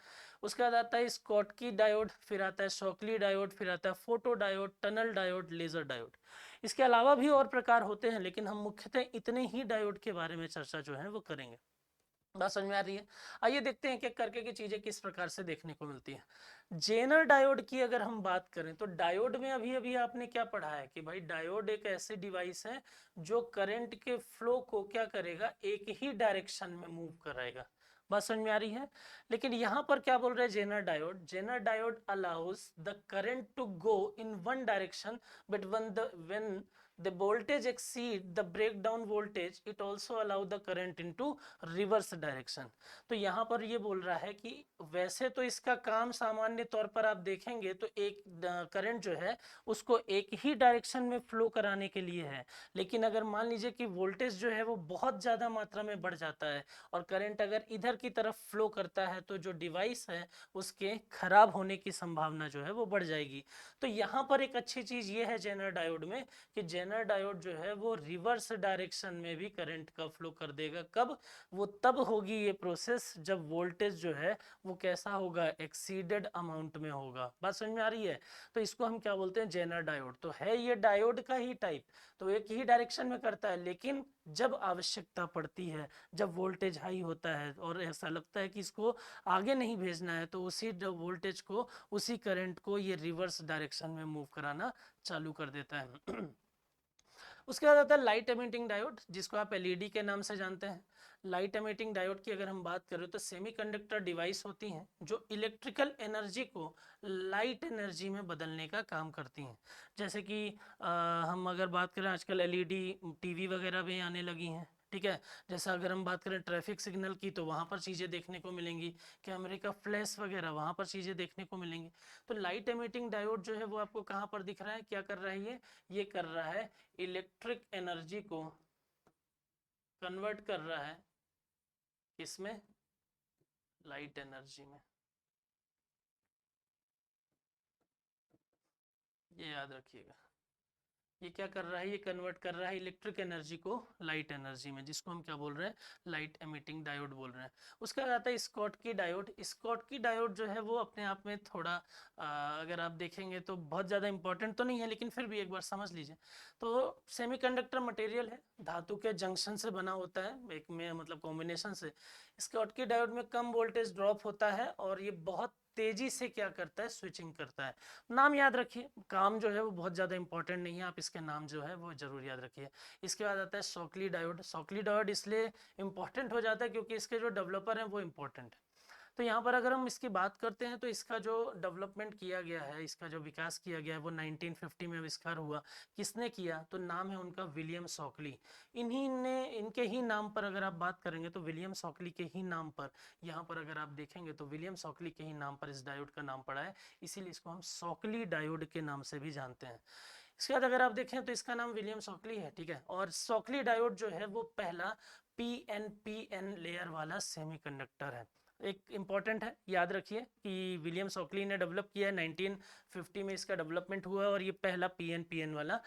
A: उसके बाद आता है स्कॉटकी डायोड, फिर आता है शॉकली डायोड, फिर आता है photodiode, tunnel diode, laser diode. इसके अलावा भी और प्रकार होते हैं लेकिन हम मुख्यतः इतने ही डायोड के बारे में चर्चा जो है वो करेंगे। बात समझ में आ रही है? आइए देखते हैं एक एक करके की चीजें किस प्रकार से देखने को मिलती है। जेनर डायोड की अगर हम बात करें तो डायोड में अभी अभी आपने क्या पढ़ा है कि भाई डायोड एक ऐसी डिवाइस है जो करंट के फ्लो को क्या करेगा, एक ही डायरेक्शन में मूव कराएगा। बात समझ में आ रही है? लेकिन यहां पर क्या बोल रहे हैं Zener diode, Zener diode allows the current to go in one direction but when the voltage exceed the breakdown voltage it also allow the current into reverse direction। तो यहाँ पर ये बोल रहा है कि वैसे तो इसका काम सामान्य तौर पर आप देखेंगे तो एक करंट जो है उसको एक ही डायरेक्शन में फ्लो कराने के लिए है, लेकिन अगर मान लीजिए कि वोल्टेज जो है वो बहुत ज़्यादा मात्रा में बढ़ जाता है और करंट अगर इधर की तरफ फ्लो करता है तो जो डिवाइस है उसके खराब होने की संभावना जो है वो बढ़ जाएगी। तो यहाँ पर एक अच्छी चीज़ ये है जेनर डायोड में कि जेनर डायोड जो है वो रिवर्स डायरेक्शन में भी करंट का फ्लो कर देगा। कब? वो तब होगी ये प्रोसेस जब वोल्टेज जो है वो कैसा होगा, एक्सीडेड अमाउंट में होगा। बात समझ में आ रही है? तो इसको हम क्या बोलते हैं, जेनर डायोड। तो है ये डायोड का ही टाइप, तो एक ही डायरेक्शन में करता है, लेकिन जब आवश्यकता पड़ती है, जब वोल्टेज हाई होता है और ऐसा लगता है कि इसको आगे नहीं भेजना है, तो उसी वोल्टेज को, उसी करंट को ये रिवर्स डायरेक्शन में मूव कराना चालू कर देता है। उसके बाद आता है लाइट एमिटिंग डायोड जिसको आप एलईडी के नाम से जानते हैं। लाइट एमिटिंग डायोड की अगर हम बात करें तो सेमीकंडक्टर डिवाइस होती हैं जो इलेक्ट्रिकल एनर्जी को लाइट एनर्जी में बदलने का काम करती हैं। जैसे कि हम अगर बात करें आजकल एलईडी टीवी वगैरह भी आने लगी हैं, ठीक है। जैसा अगर हम बात करें ट्रैफिक सिग्नल की तो वहाँ पर चीज़ें देखने को मिलेंगी, कैमरे का फ्लैश वगैरह वहाँ पर चीज़ें देखने को मिलेंगी। तो लाइट एमिटिंग डायोड जो है वो आपको कहाँ पर दिख रहा है, क्या कर रहा है ये कर रहा है इलेक्ट्रिक एनर्जी को कन्वर्ट कर रहा है किसमें, लाइट एनर्जी में। ये याद रखिएगा, ये क्या कर रहा है, ये कन्वर्ट कर रहा है इलेक्ट्रिक एनर्जी को लाइट एनर्जी में, जिसको हम क्या बोल रहे हैं, लाइट एमिटिंग डायोड बोल रहे हैं। उसके बाद आता है स्कॉटकी डायोड। स्कॉटकी डायोड जो है वो अपने आप में थोड़ा अगर आप देखेंगे तो बहुत ज़्यादा इंपॉर्टेंट तो नहीं है, लेकिन फिर भी एक बार समझ लीजिए। तो सेमीकंडक्टर मटेरियल है, धातु के जंक्शन से बना होता है, एक में मतलब कॉम्बिनेशन से। स्कॉटकी डायोड में कम वोल्टेज ड्रॉप होता है और ये बहुत तेजी से क्या करता है, स्विचिंग करता है। नाम याद रखिए, काम जो है वो बहुत ज़्यादा इंपॉर्टेंट नहीं है, आप इसके नाम जो है वो जरूर याद रखिए। इसके बाद आता है शॉकली डायोड। शॉकली डायोड इसलिए इंपॉर्टेंट हो जाता है क्योंकि इसके जो डेवलपर हैं वो इंपॉर्टेंट है। तो यहाँ पर अगर हम इसकी बात करते हैं तो इसका जो डेवलपमेंट किया गया है, इसका जो विकास किया गया है वो 1950 में आविष्कार हुआ। किसने किया? तो नाम है उनका विलियम शॉकली। इन्हीं ने, इनके ही नाम पर अगर आप बात करेंगे तो विलियम शॉकली के ही नाम पर, यहाँ पर अगर आप देखेंगे तो विलियम शॉकली के ही नाम पर इस डायोड का नाम पड़ा है, इसीलिए इसको हम शॉकली डायोड के नाम से भी जानते हैं। इसके बाद अगर आप देखें तो इसका नाम विलियम शॉकली है, ठीक है। और शॉकली डायोड जो है वो पहला पीएनपीएन लेयर वाला सेमीकंडक्टर है। एक इम्पॉर्टेंट है, याद रखिए कि विलियम शॉकली ने डेवलप किया है, 1950 में इसका डेवलपमेंट हुआ है और ये पहला पीएनपीएन वाला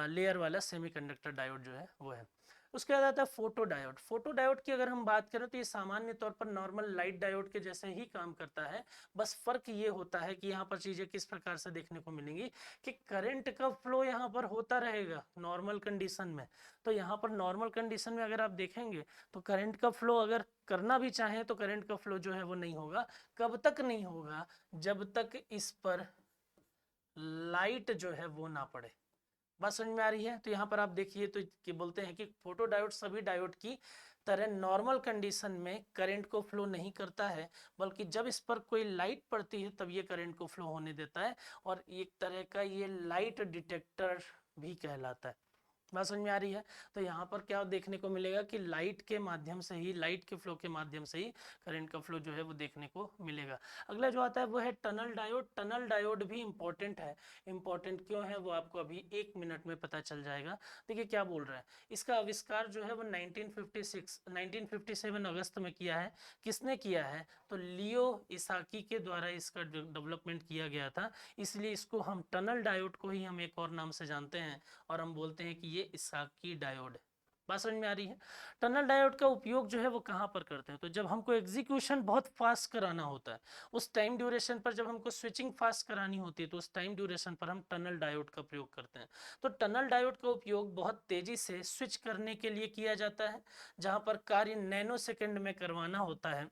A: लेयर वाला सेमीकंडक्टर डायोड जो है वो है। उसके बाद आता है फोटो डायोड। फोटो डायोड की अगर हम बात करें तो ये सामान्य तौर पर नॉर्मल लाइट डायोड के जैसे ही काम करता है, बस फर्क ये होता है कि यहाँ पर चीजें किस प्रकार से देखने को मिलेंगी कि करंट का फ्लो यहाँ पर होता रहेगा नॉर्मल कंडीशन में। तो यहाँ पर नॉर्मल कंडीशन में अगर आप देखेंगे तो करंट का फ्लो अगर करना भी चाहें तो करंट का फ्लो जो है वो नहीं होगा। कब तक नहीं होगा? जब तक इस पर लाइट जो है वो ना पड़े। बात समझ में आ रही है? तो यहाँ पर आप देखिए तो कि बोलते हैं कि फोटो डायोड सभी डायोड की तरह नॉर्मल कंडीशन में करंट को फ्लो नहीं करता है, बल्कि जब इस पर कोई लाइट पड़ती है तब ये करंट को फ्लो होने देता है, और एक तरह का ये लाइट डिटेक्टर भी कहलाता है। बात समझ में आ रही है? तो यहाँ पर क्या देखने को मिलेगा कि लाइट के माध्यम से ही, लाइट के फ्लो के माध्यम से ही करंट का फ्लो जो है वो देखने को मिलेगा। अगला जो आता है वो है टनल डायोड। टनल डायोड भी इंपॉर्टेंट है। इंपॉर्टेंट क्यों है वो आपको अभी 1 मिनट में पता चल जाएगा। देखिए क्या बोल रहा है, इसका आविष्कार जो है वो 1957 अगस्त में किया है। किसने किया है? तो लियो इसाकी के द्वारा इसका डेवलपमेंट किया गया था, इसलिए इसको हम टनल डायोड को ही हम एक और नाम से जानते हैं और हम बोलते हैं कि ये इसाकी डायोड है। बात समझ में आ रही है? टनल डायोड का उपयोग जो है वो कहाँ पर करते हैं? तो जब हमको एग्जीक्यूशन बहुत फास्ट कराना होता है, उस टाइम ड्यूरेशन पर, जब हमको स्विचिंग फास्ट करानी होती है तो उस टाइम ड्यूरेशन पर हम टनल डायोड का प्रयोग करते हैं। तो टनल डायोड का उपयोग बहुत तेजी से स्विच करने के लिए किया जाता है। जहाँ पर कार्य नैनो सेकेंड में करवाना होता है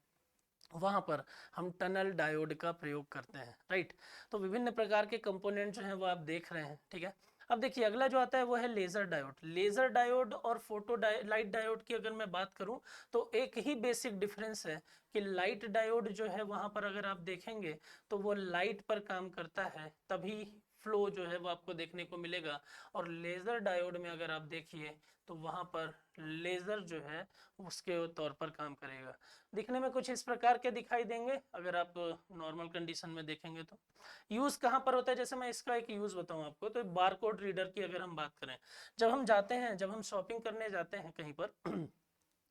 A: वहां पर हम टनल डायोड का प्रयोग करते हैं, राइट। तो विभिन्न प्रकार के कंपोनेंट जो हैं वो आप देख रहे हैं, ठीक है। अब देखिए अगला जो आता है वो है लेजर डायोड। लेजर डायोड और फोटो लाइट डायोड की अगर मैं बात करूं तो एक ही बेसिक डिफरेंस है कि लाइट डायोड जो है वहां पर अगर आप देखेंगे तो वो लाइट पर काम करता है, तभी फ्लो जो है वो आपको देखने को मिलेगा। और लेजर डायोड में अगर आप देखिए तो वहां पर लेजर जो है उसके तौर पर काम करेगा। दिखने में कुछ इस प्रकार के दिखाई देंगे अगर आप नॉर्मल कंडीशन में देखेंगे तो। यूज कहाँ पर होता है? जैसे मैं इसका एक यूज बताऊं आपको, तो बारकोड रीडर की अगर हम बात करें, जब हम जाते हैं, जब हम शॉपिंग करने जाते हैं कहीं पर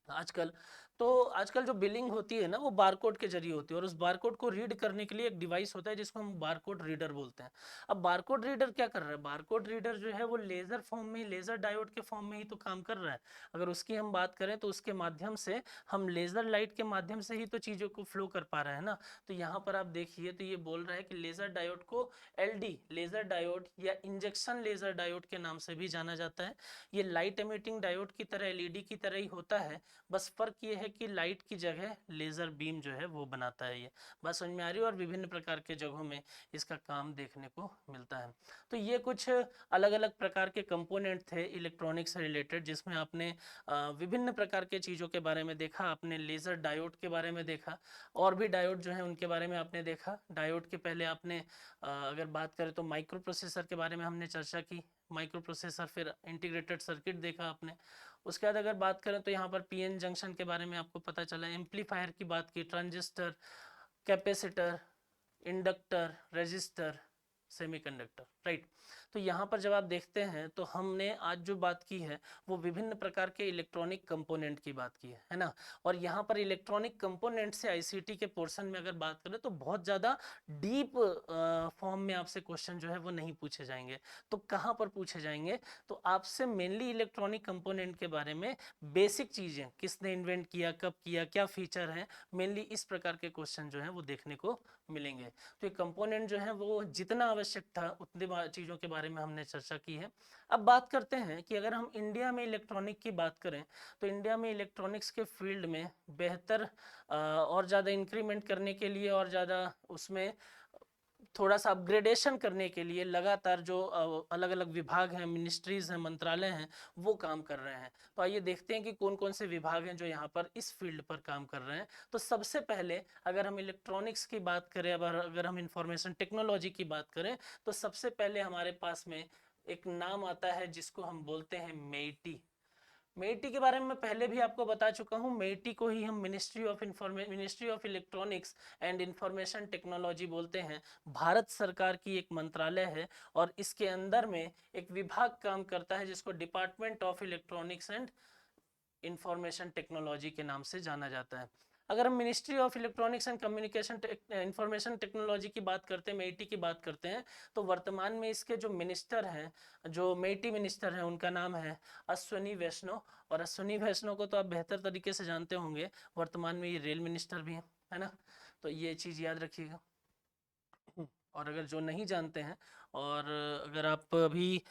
A: आजकल, तो आजकल जो बिलिंग होती है ना वो बारकोड के जरिए होती है, और उस बारकोड को रीड करने के लिए एक डिवाइस होता है जिसको हम बारकोड रीडर बोलते हैं। अब बारकोड रीडर क्या कर रहा है? बारकोड रीडर जो है वो लेजर फॉर्म में, लेजर डायोड के फॉर्म में ही तो काम कर रहा है। अगर उसकी हम बात करें तो उसके माध्यम से हम लेजर लाइट के माध्यम से ही तो चीज़ों को फ्लो कर पा रहे हैं ना। तो यहाँ पर आप देखिए तो ये बोल रहा है कि लेजर डायोड को एलडी लेजर डायोड या इंजेक्शन लेजर डायोड के नाम से भी जाना जाता है। ये लाइट एमिटिंग डायोड की तरह, एलईडी की तरह ही होता है, बस फर्क ये है कि लाइट की जगह लेजर बीम जो है वो बनाता है ये। बात समझ में आ रही है? और विभिन्न प्रकार के जगहों में इसका काम देखने को मिलता है। तो ये कुछ अलग अलग प्रकार के कंपोनेंट थे इलेक्ट्रॉनिक्स से रिलेटेड, जिसमें आपने विभिन्न प्रकार के चीज़ों के बारे में देखा, आपने लेजर डायोड के बारे में देखा, और भी डायोड जो है उनके बारे में आपने देखा। डायोड के पहले आपने अगर बात करें तो माइक्रो प्रोसेसर के बारे में हमने चर्चा की, माइक्रो प्रोसेसर, फिर इंटीग्रेटेड सर्किट देखा आपने। उसके बाद अगर बात करें तो यहाँ पर पीएन जंक्शन के बारे में आपको पता चला, एम्पलीफायर की बात की, transistor, capacitor, inductor, resistor, semiconductor, right. तो यहाँ पर जब आप देखते हैं तो हमने आज जो बात की है वो विभिन्न प्रकार के इलेक्ट्रॉनिक कंपोनेंट की बात की है ना। और यहाँ पर इलेक्ट्रॉनिक कंपोनेंट से आईसीटी के पोर्शन में अगर बात करें तो बहुत ज़्यादा डीप फॉर्म में आपसे क्वेश्चन जो है वो नहीं पूछे जाएंगे। तो कहाँ पर पूछे जाएंगे? तो आपसे मेनली इलेक्ट्रॉनिक कंपोनेंट के बारे में बेसिक चीज़ें, किसने इन्वेंट किया, कब किया, क्या फीचर है, मेनली इस प्रकार के क्वेश्चन जो है वो देखने को मिलेंगे। तो ये कंपोनेंट जो है वो जितना आवश्यक था उतनी चीज़ों के बारे में हमने चर्चा की है। अब बात करते हैं कि अगर हम इंडिया में इलेक्ट्रॉनिक की बात करें तो इंडिया में इलेक्ट्रॉनिक्स के फील्ड में बेहतर और ज़्यादा इंक्रीमेंट करने के लिए और ज़्यादा उसमें थोड़ा सा अपग्रेडेशन करने के लिए लगातार जो अलग अलग विभाग हैं, मिनिस्ट्रीज हैं, मंत्रालय हैं, वो काम कर रहे हैं। तो आइए देखते हैं कि कौन कौन से विभाग हैं जो यहाँ पर इस फील्ड पर काम कर रहे हैं। तो सबसे पहले अगर हम इलेक्ट्रॉनिक्स की बात करें, अगर हम इंफॉर्मेशन टेक्नोलॉजी की बात करें, तो सबसे पहले हमारे पास में एक नाम आता है जिसको हम बोलते हैं मेटी। मेटी के बारे में मैं पहले भी आपको बता चुका हूँ। मेटी को ही हम ministry of electronics and information technology बोलते हैं। भारत सरकार की एक मंत्रालय है और इसके अंदर में एक विभाग काम करता है जिसको department of electronics and information technology के नाम से जाना जाता है। अगर हम ministry of electronics and communication information technology की बात करते हैं, मेटी की बात करते हैं, तो वर्तमान में इसके जो मिनिस्टर हैं, जो मेटी मिनिस्टर हैं, उनका नाम है अश्विनी वैष्णव। और अश्विनी वैष्णव को तो आप बेहतर तरीके से जानते होंगे, वर्तमान में ये रेल मिनिस्टर भी है ना। तो ये चीज़ याद रखिएगा। और अगर जो नहीं जानते हैं, और अगर आप अभी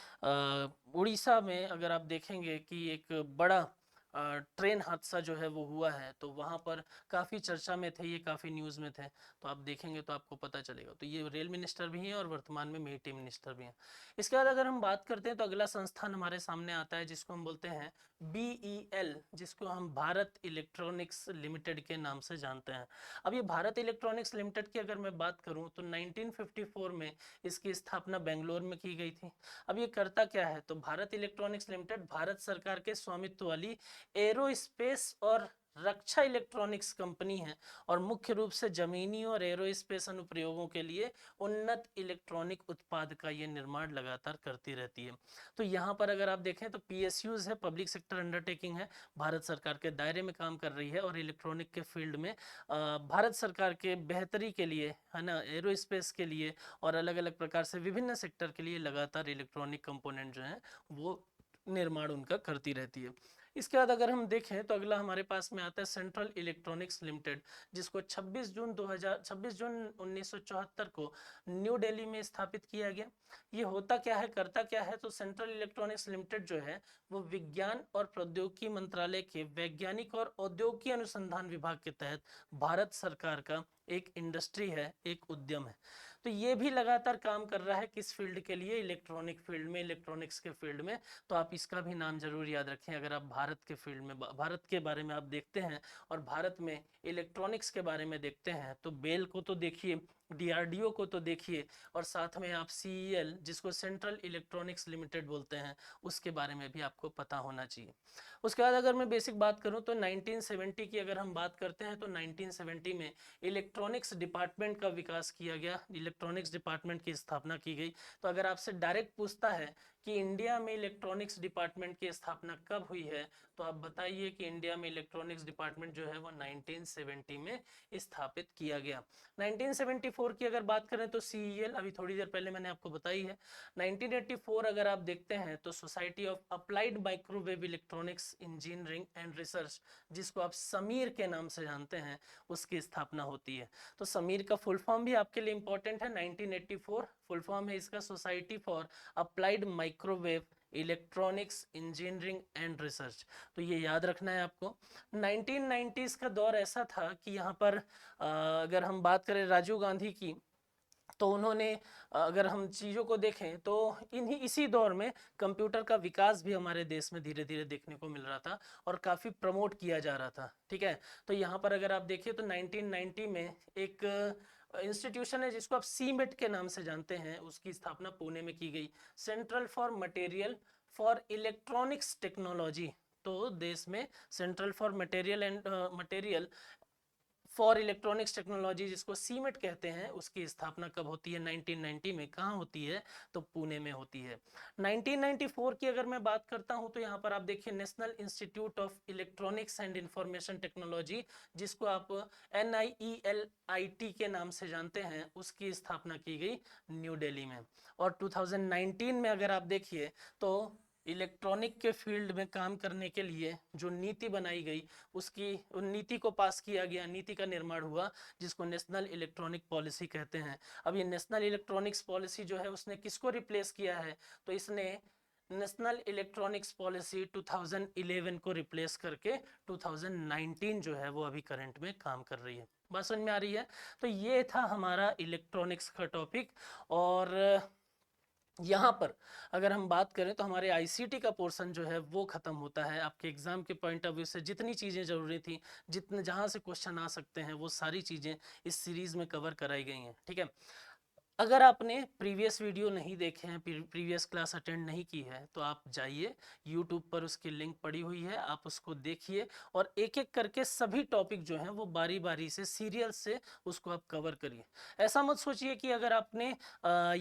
A: उड़ीसा में अगर आप देखेंगे कि एक बड़ा ट्रेन हादसा जो है वो हुआ है, तो वहाँ पर काफ़ी चर्चा में थे, ये काफ़ी न्यूज़ में थे। तो आप देखेंगे तो आपको पता चलेगा। तो ये रेल मिनिस्टर भी हैं और वर्तमान में मेटी मिनिस्टर भी हैं। इसके बाद अगर हम बात करते हैं तो अगला संस्थान हमारे सामने आता है जिसको हम बोलते हैं BEL, जिसको हम भारत इलेक्ट्रॉनिक्स लिमिटेड के नाम से जानते हैं। अब ये भारत इलेक्ट्रॉनिक्स लिमिटेड की अगर मैं बात करूं तो 1954 में इसकी स्थापना बेंगलोर में की गई थी। अब ये करता क्या है, तो भारत इलेक्ट्रॉनिक्स लिमिटेड भारत सरकार के स्वामित्व वाली एरोस्पेस और रक्षा इलेक्ट्रॉनिक्स कंपनी है और मुख्य रूप से जमीनी और एरोस्पेस अनुप्रयोगों के लिए उन्नत इलेक्ट्रॉनिक उत्पाद का ये निर्माण लगातार करती रहती है। तो यहाँ पर अगर आप देखें तो PSUs है, पब्लिक सेक्टर अंडरटेकिंग है, भारत सरकार के दायरे में काम कर रही है और इलेक्ट्रॉनिक के फील्ड में भारत सरकार के बेहतरी के लिए, है ना, एरोस्पेस के लिए और अलग अलग प्रकार से विभिन्न सेक्टर के लिए लगातार इलेक्ट्रॉनिक कंपोनेंट जो है वो निर्माण उनका करती रहती है। इसके बाद अगर हम देखें तो अगला हमारे पास में आता है सेंट्रल इलेक्ट्रॉनिक्स लिमिटेड, जिसको 26 जून 1974 को न्यू दिल्ली में स्थापित किया गया। ये होता क्या है, करता क्या है, तो सेंट्रल इलेक्ट्रॉनिक्स लिमिटेड जो है वो विज्ञान और प्रौद्योगिकी मंत्रालय के वैज्ञानिक और औद्योगिक अनुसंधान विभाग के तहत भारत सरकार का एक इंडस्ट्री है, एक उद्यम है। तो ये भी लगातार काम कर रहा है किस फील्ड के लिए, इलेक्ट्रॉनिक फील्ड में, इलेक्ट्रॉनिक्स के फील्ड में। तो आप इसका भी नाम जरूर याद रखें अगर आप भारत के फील्ड में, भारत के बारे में आप देखते हैं और भारत में इलेक्ट्रॉनिक्स के बारे में देखते हैं, तो बेल को तो देखिए, DRDO को तो देखिए, और साथ में आप CEL, जिसको सेंट्रल इलेक्ट्रॉनिक्स लिमिटेड बोलते हैं, उसके बारे में भी आपको पता होना चाहिए। उसके बाद अगर मैं बेसिक बात करूं तो 1970 की अगर हम बात करते हैं तो 1970 में इलेक्ट्रॉनिक्स डिपार्टमेंट का विकास किया गया, इलेक्ट्रॉनिक्स डिपार्टमेंट की स्थापना की गई। तो अगर आपसे डायरेक्ट पूछता है कि इंडिया में इलेक्ट्रॉनिक्स डिपार्टमेंट की स्थापना कब हुई है, तो आप बताइए कि इंडिया में इलेक्ट्रॉनिक्स डिपार्टमेंट जो है वो 1970 में स्थापित किया गया। 1974 की अगर बात करें तो CEL अभी थोड़ी देर पहले मैंने आपको बताई है। 1984 अगर आप देखते हैं तो society of applied microwave electronics engineering and research, जिसको आप समीर के नाम से जानते हैं, उसकी स्थापना होती है। तो समीर का फुल फॉर्म भी आपके लिए इंपॉर्टेंट है। 1984 फुल फॉर्म है इसका society for applied microwave electronics engineering and research. तो ये याद रखना है आपको। 1990s का दौर ऐसा था कि यहाँ पर अगर हम बात करें राजीव गांधी की, तो उन्होंने, अगर हम चीज़ों को देखें तो इसी दौर में कंप्यूटर का विकास भी हमारे देश में धीरे धीरे देखने को मिल रहा था और काफ़ी प्रमोट किया जा रहा था। ठीक है, तो यहाँ पर अगर आप देखिए तो 1990 में एक इंस्टीट्यूशन है जिसको आप CMET के नाम से जानते हैं, उसकी स्थापना पुणे में की गई, central for material for electronics technology. तो देश में central for material for electronics technology, जिसको CMET कहते हैं, उसकी स्थापना कब होती है, 1990 में। कहाँ होती है, तो पुणे में होती है। 1994 की अगर मैं बात करता हूँ तो यहाँ पर आप देखिए national institute of electronics and information technology, जिसको आप NIELIT के नाम से जानते हैं, उसकी स्थापना की गई न्यू दिल्ली में। और 2019 में अगर आप देखिए तो इलेक्ट्रॉनिक के फील्ड में काम करने के लिए जो नीति बनाई गई, उसकी उन नीति को पास किया गया, नीति का निर्माण हुआ, जिसको नेशनल इलेक्ट्रॉनिक पॉलिसी कहते हैं। अब ये नेशनल इलेक्ट्रॉनिक्स पॉलिसी जो है उसने किसको रिप्लेस किया है, तो इसने नेशनल इलेक्ट्रॉनिक्स पॉलिसी 2011 को रिप्लेस करके 2019 जो है वो अभी करंट में काम कर रही है। बात समझ में आ रही है? तो ये था हमारा इलेक्ट्रॉनिक्स का टॉपिक। और यहाँ पर अगर हम बात करें तो हमारे आईसीटी का पोर्शन जो है वो खत्म होता है। आपके एग्जाम के पॉइंट ऑफ व्यू से जितनी चीज़ें जरूरी थी, जितने जहाँ से क्वेश्चन आ सकते हैं, वो सारी चीज़ें इस सीरीज में कवर कराई गई हैं। ठीक है, अगर आपने प्रीवियस वीडियो नहीं देखे हैं, प्रीवियस क्लास अटेंड नहीं की है, तो आप जाइए यूट्यूब पर, उसकी लिंक पड़ी हुई है, आप उसको देखिए और एक एक करके सभी टॉपिक जो हैं वो बारी बारी से सीरियल से उसको आप कवर करिए। ऐसा मत सोचिए कि अगर आपने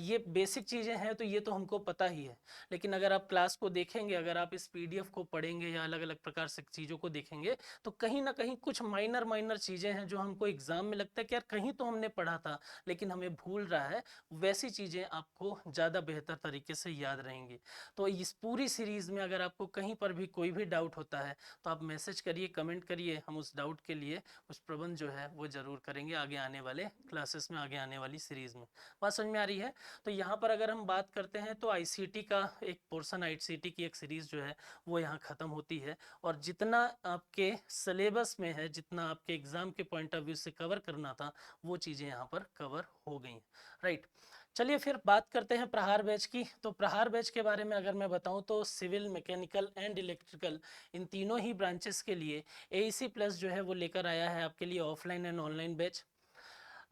A: ये बेसिक चीज़ें हैं तो ये तो हमको पता ही है, लेकिन अगर आप क्लास को देखेंगे, अगर आप इस पीडीएफ को पढ़ेंगे या अलग अलग प्रकार से चीज़ों को देखेंगे, तो कहीं ना कहीं कुछ माइनर माइनर चीज़ें हैं जो हमको एग्जाम में लगता है कि यार कहीं तो हमने पढ़ा था लेकिन हमें भूल रहा है, वैसी चीज़ें आपको ज़्यादा बेहतर तरीके से याद रहेंगी। तो इस पूरी सीरीज़ में अगर आपको कहीं पर भी कोई भी डाउट होता है तो आप मैसेज करिए, कमेंट करिए, हम उस डाउट के लिए उस प्रबंध जो है वो ज़रूर करेंगे आगे आने वाले क्लासेस में, आगे आने वाली सीरीज़ में। बात समझ में आ रही है? तो यहाँ पर अगर हम बात करते हैं तो आईसीटी का एक पोर्शन, आईसीटी की एक सीरीज़ जो है वो यहाँ ख़त्म होती है। और जितना आपके सिलेबस में है, जितना आपके एग्ज़ाम के पॉइंट ऑफ व्यू से कवर करना था, वो चीज़ें यहाँ पर कवर हो गई। राइट, चलिए फिर बात करते हैं प्रहार बैच की। तो प्रहार बैच के बारे में अगर मैं बताऊं तो सिविल, मैकेनिकल एंड इलेक्ट्रिकल, इन तीनों ही ब्रांचेस के लिए एईसी प्लस जो है वो लेकर आया है आपके लिए ऑफलाइन एंड ऑनलाइन बैच।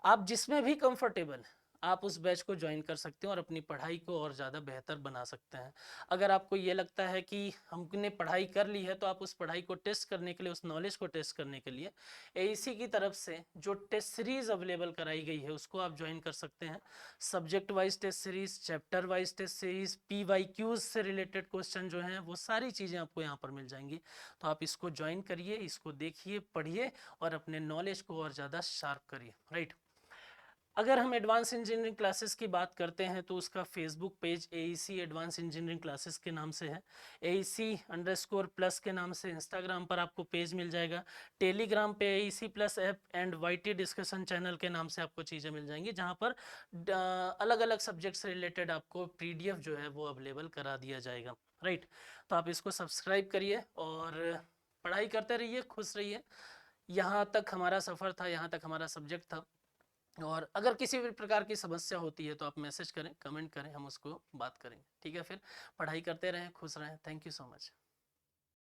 A: आप जिसमें भी कंफर्टेबल आप उस बैच को ज्वाइन कर सकते हैं और अपनी पढ़ाई को और ज़्यादा बेहतर बना सकते हैं। अगर आपको ये लगता है कि हमने पढ़ाई कर ली है, तो आप उस पढ़ाई को टेस्ट करने के लिए, उस नॉलेज को टेस्ट करने के लिए एईसी की तरफ से जो टेस्ट सीरीज अवेलेबल कराई गई है उसको आप ज्वाइन कर सकते हैं। Subject wise test series, chapter wise test series, PYQs से रिलेटेड क्वेश्चन जो हैं वो सारी चीज़ें आपको यहाँ पर मिल जाएंगी। तो आप इसको ज्वाइन करिए, इसको देखिए, पढ़िए और अपने नॉलेज को और ज़्यादा शार्प करिए। राइट, अगर हम एडवांस इंजीनियरिंग क्लासेस की बात करते हैं तो उसका Facebook page AEC advance engineering classes के नाम से है, AEC_+ के नाम से। इंस्टाग्राम पर आपको पेज मिल जाएगा, टेलीग्राम पे AEC+ app and YT discussion channel के नाम से आपको चीज़ें मिल जाएंगी, जहाँ पर अलग अलग सब्जेक्ट से रिलेटेड आपको PDF जो है वो अवेलेबल करा दिया जाएगा। राइट, तो आप इसको सब्सक्राइब करिए और पढ़ाई करते रहिए, खुश रहिए। यहाँ तक हमारा सफ़र था, यहाँ तक हमारा सब्जेक्ट था। और अगर किसी भी प्रकार की समस्या होती है तो आप मैसेज करें, कमेंट करें, हम उसको बात करेंगे। ठीक है, फिर पढ़ाई करते रहें, खुश रहें। Thank you so much.